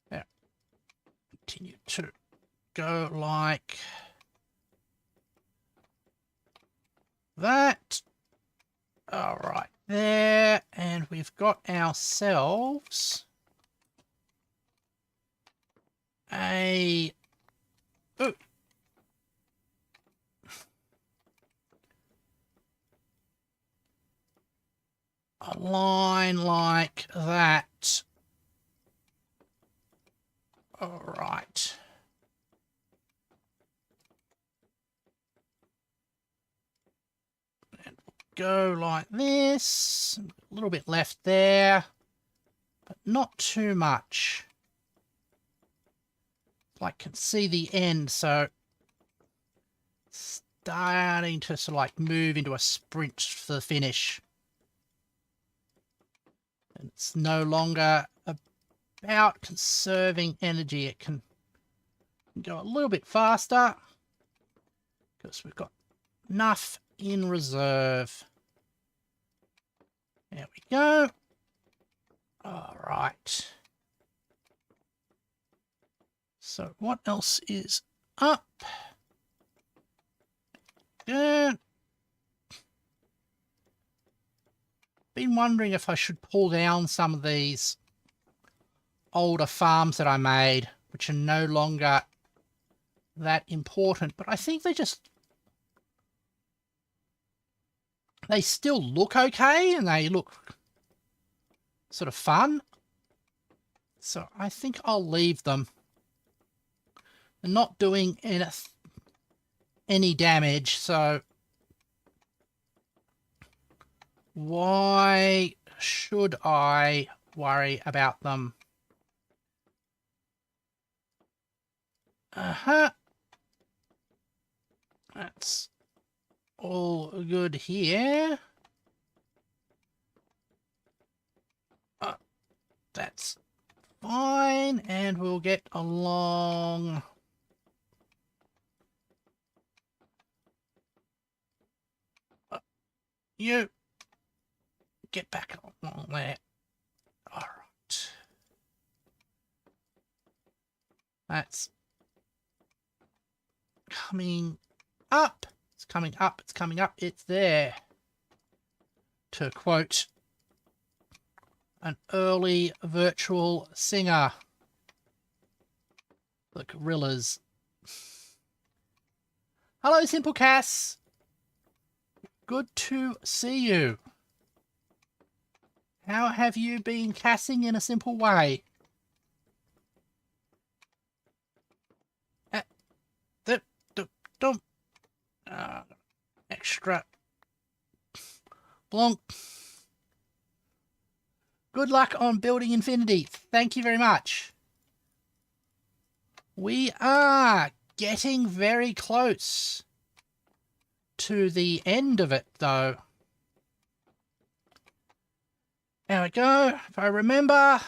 There. Continue to go like that. All right, there, and we've got ourselves a line like that. All right. Go like this, a little bit left there, but not too much. Like, can see the end, so starting to sort of like move into a sprint for the finish. And it's no longer about conserving energy. It can go a little bit faster because we've got enough in reserve. There we go. All right. So what else is up? Good. Been wondering if I should pull down some of these older farms that I made, which are no longer that important, but I think they still look okay and they look sort of fun. So I think I'll leave them. They're not doing any damage, so why should I worry about them? That's all good here. That's fine, and we'll get along. You get back along there. All right. That's coming up. It's coming up. It's coming up. It's there. To quote an early virtual singer, the Gorillas. Hello, Simple Cass. Good to see you. How have you been cassing in a simple way? Extra. Blonk. Good luck on building Infinity. Thank you very much. We are getting very close to the end of it, though. There we go. If I remember,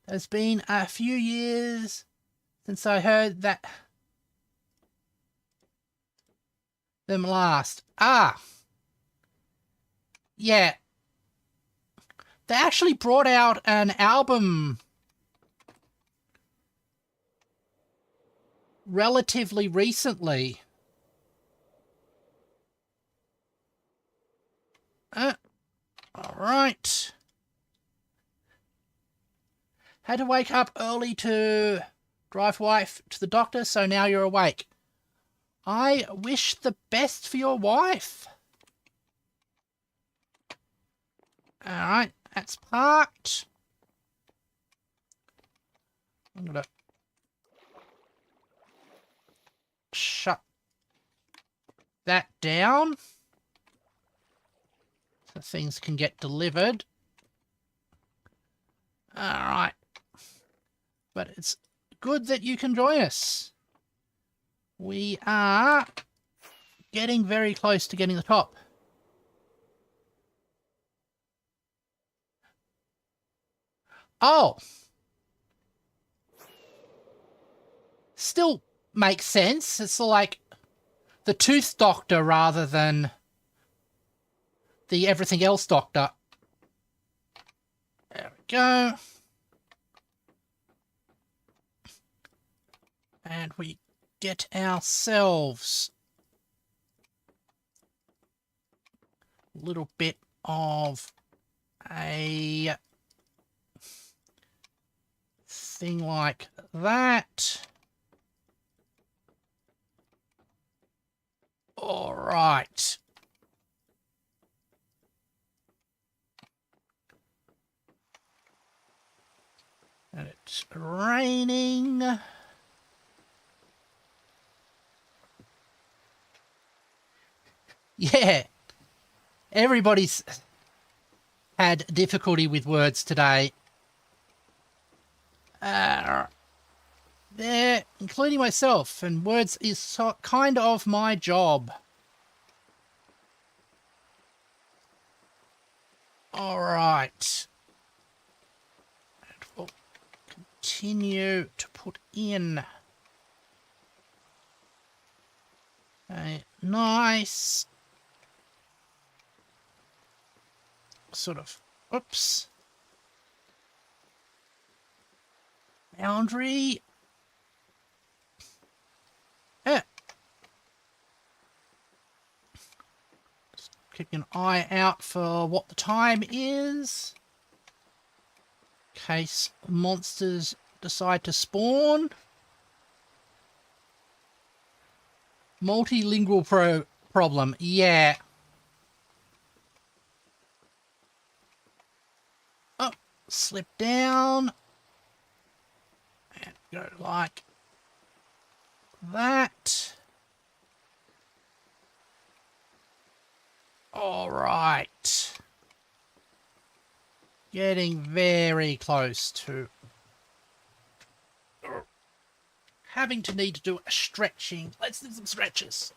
there's been a few years since I heard that them last. Yeah. They actually brought out an album relatively recently. All right. Had to wake up early to drive wife to the doctor, so now you're awake. I wish the best for your wife. All right, that's parked. I'm going to shut that down so things can get delivered. All right. But it's good that you can join us. We are getting very close to getting the top. Oh. Still makes sense. It's like the Tooth Doctor rather than the Everything Else Doctor. There we go. And we get ourselves a little bit of a thing like that. All right. And it's raining. Yeah. Everybody's had difficulty with words today. There, including myself, and words is kind of my job. All right. And we'll continue to put in nice sort of, oops, boundary. Yeah. Just keep an eye out for what the time is, in case monsters decide to spawn. Multilingual problem, yeah. Oh, slip down. And go like that. All right. Getting very close to having to need to do a stretching. Let's do some stretches.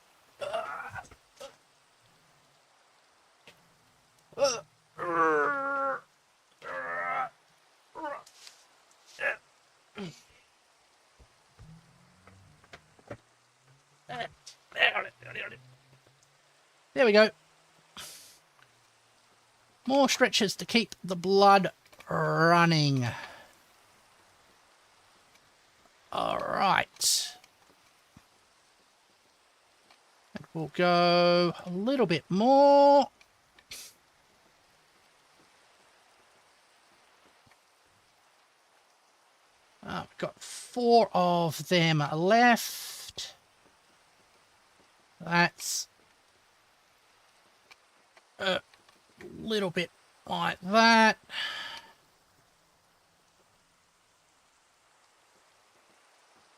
There we go. More stretches to keep the blood running. Alright. And we'll go a little bit more. We've got 4 of them left. That's a little bit like that.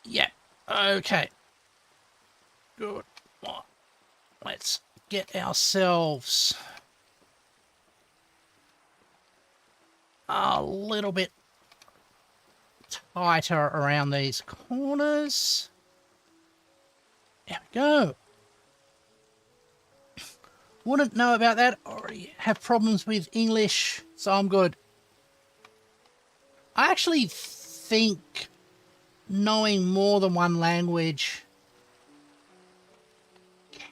Yeah, okay. Good. Let's get ourselves a little bit tighter around these corners. There we go. Wouldn't know about that. Already have problems with English, so I'm good. I actually think knowing more than one language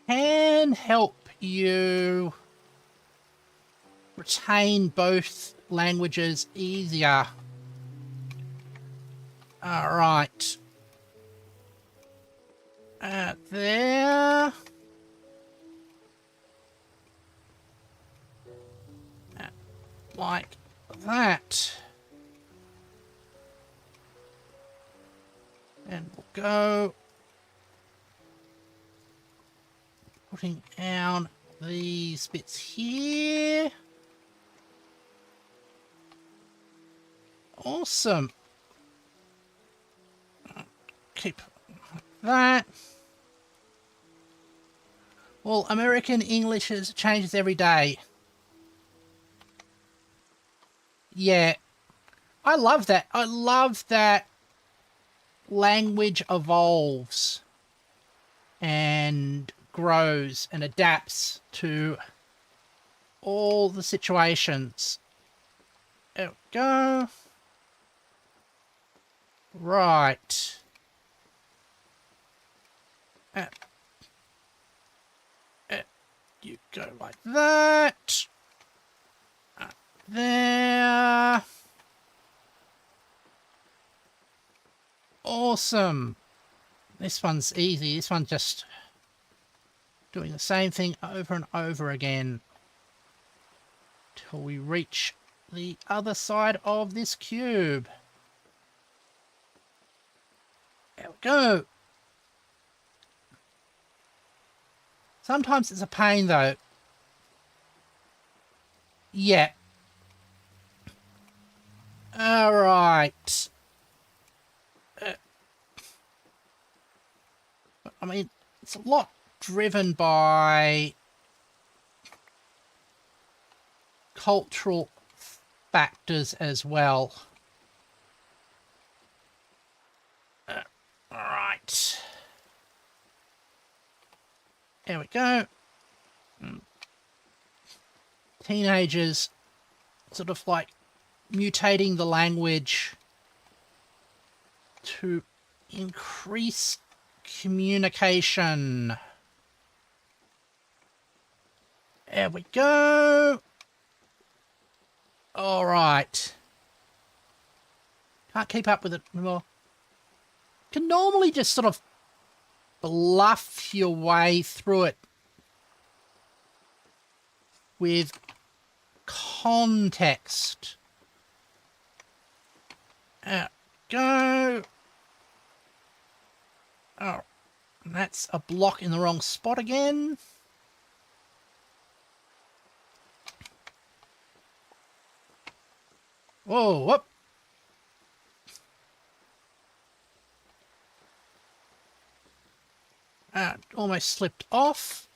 can help you retain both languages easier. All right. There. Like that. And we'll go putting down these bits here. Awesome. Keep like that. Well, American English changes every day. Yeah. I love that. I love that language evolves and grows and adapts to all the situations. There we go. Right. You go like that. There. Awesome. This one's easy. This one's just doing the same thing over and over again till we reach the other side of this cube. There we go. Sometimes it's a pain though. Yeah. All right. I mean, it's a lot driven by cultural factors as well. All right. There we go. Teenagers sort of like mutating the language to increase communication. There we go. All right. Can't keep up with it anymore. Can normally just sort of bluff your way through it with context. Go. Oh, that's a block in the wrong spot again. Whoa, whoop. Almost slipped off.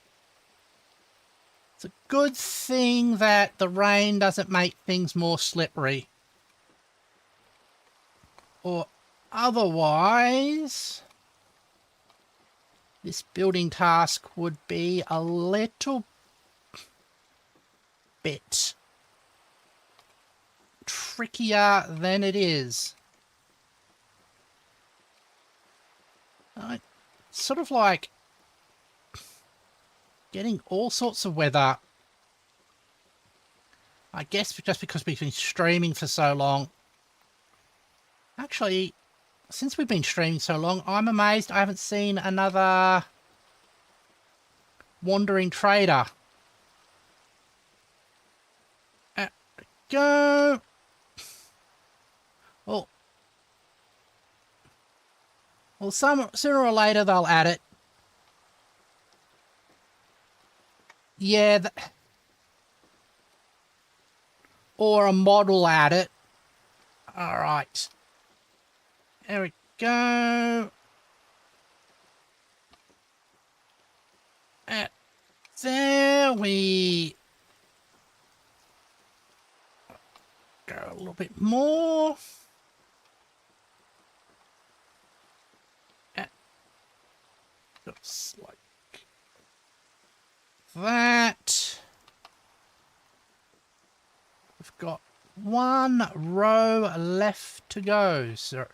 It's a good thing that the rain doesn't make things more slippery. Or otherwise, this building task would be a little bit trickier than it is. It's sort of like getting all sorts of weather. I guess just because we've been streaming for so long. Actually, since we've been streaming so long, I'm amazed I haven't seen another wandering trader. Go. Well, sooner or later they'll add it. Yeah. Or a mod will add it. All right. There we go. There we go. A little bit more. Looks like that. We've got one row left to go, so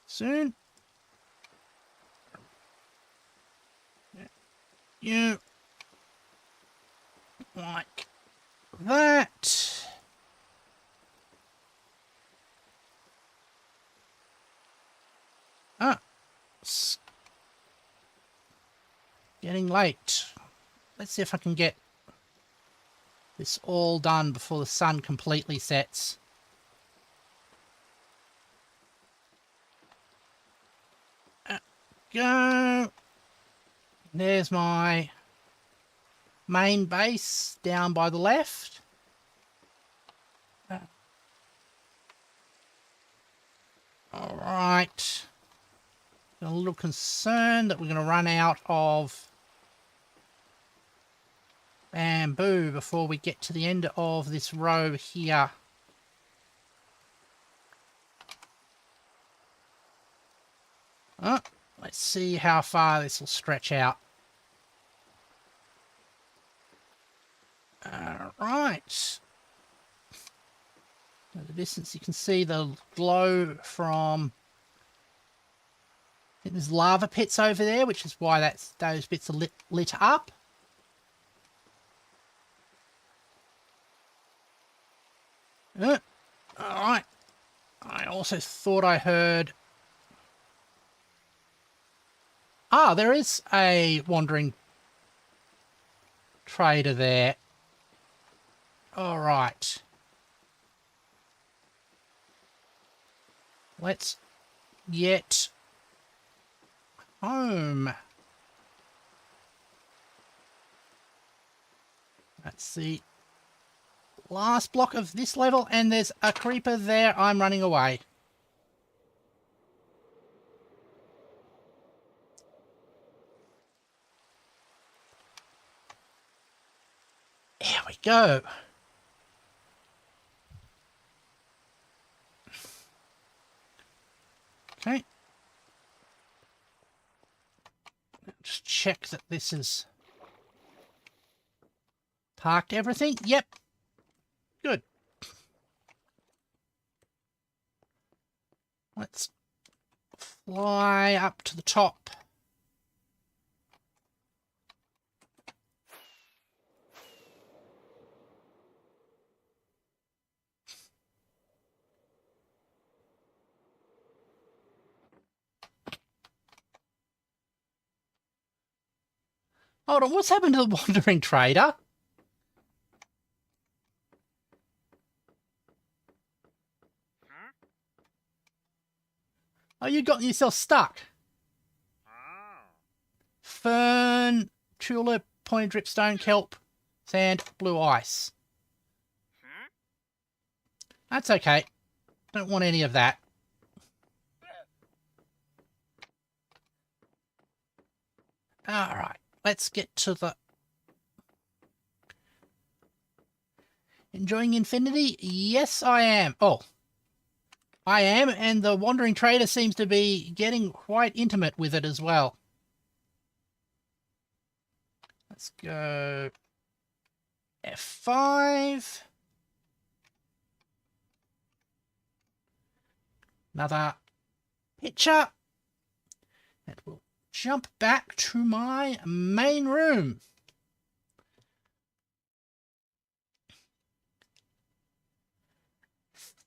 soon. You like that. It's getting late. Let's see if I can get this all done before the sun completely sets. Go. There's my main base down by the left. All right. A little concerned that we're going to run out of bamboo before we get to the end of this row here. Let's see how far this will stretch out. Alright. At the distance you can see the glow from... I think there's lava pits over there, which is why those bits are lit up. Alright. I also thought I heard... Ah, there is a wandering trader there. Alright. Let's get home. That's the last block of this level, and there's a creeper there. I'm running away. There we go. Okay. Just check that this is parked everything. Yep. Good. Let's fly up to the top. Hold on, what's happened to the wandering trader? Oh, you got yourself stuck. Fern, tulip, pointed dripstone, kelp, sand, blue ice. That's okay. Don't want any of that. Alright, let's get to the... Enjoying infinity? Yes, I am. Oh, I am, and the wandering trader seems to be getting quite intimate with it as well. Let's go F5. Another picture. And we'll jump back to my main room.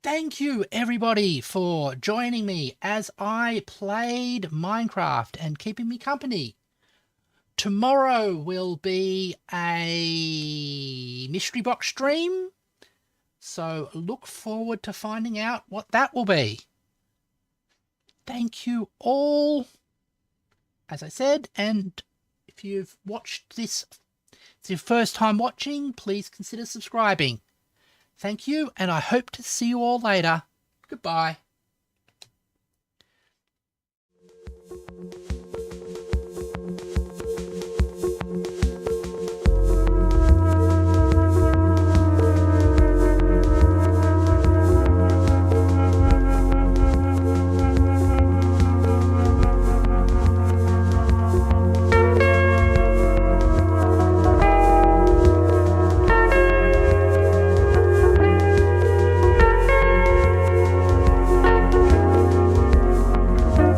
Thank you, everybody, for joining me as I played Minecraft and keeping me company. Tomorrow will be a mystery box stream, so look forward to finding out what that will be. Thank you all, as I said, and if you've watched this, it's your first time watching, please consider subscribing. Thank you, and I hope to see you all later. Goodbye.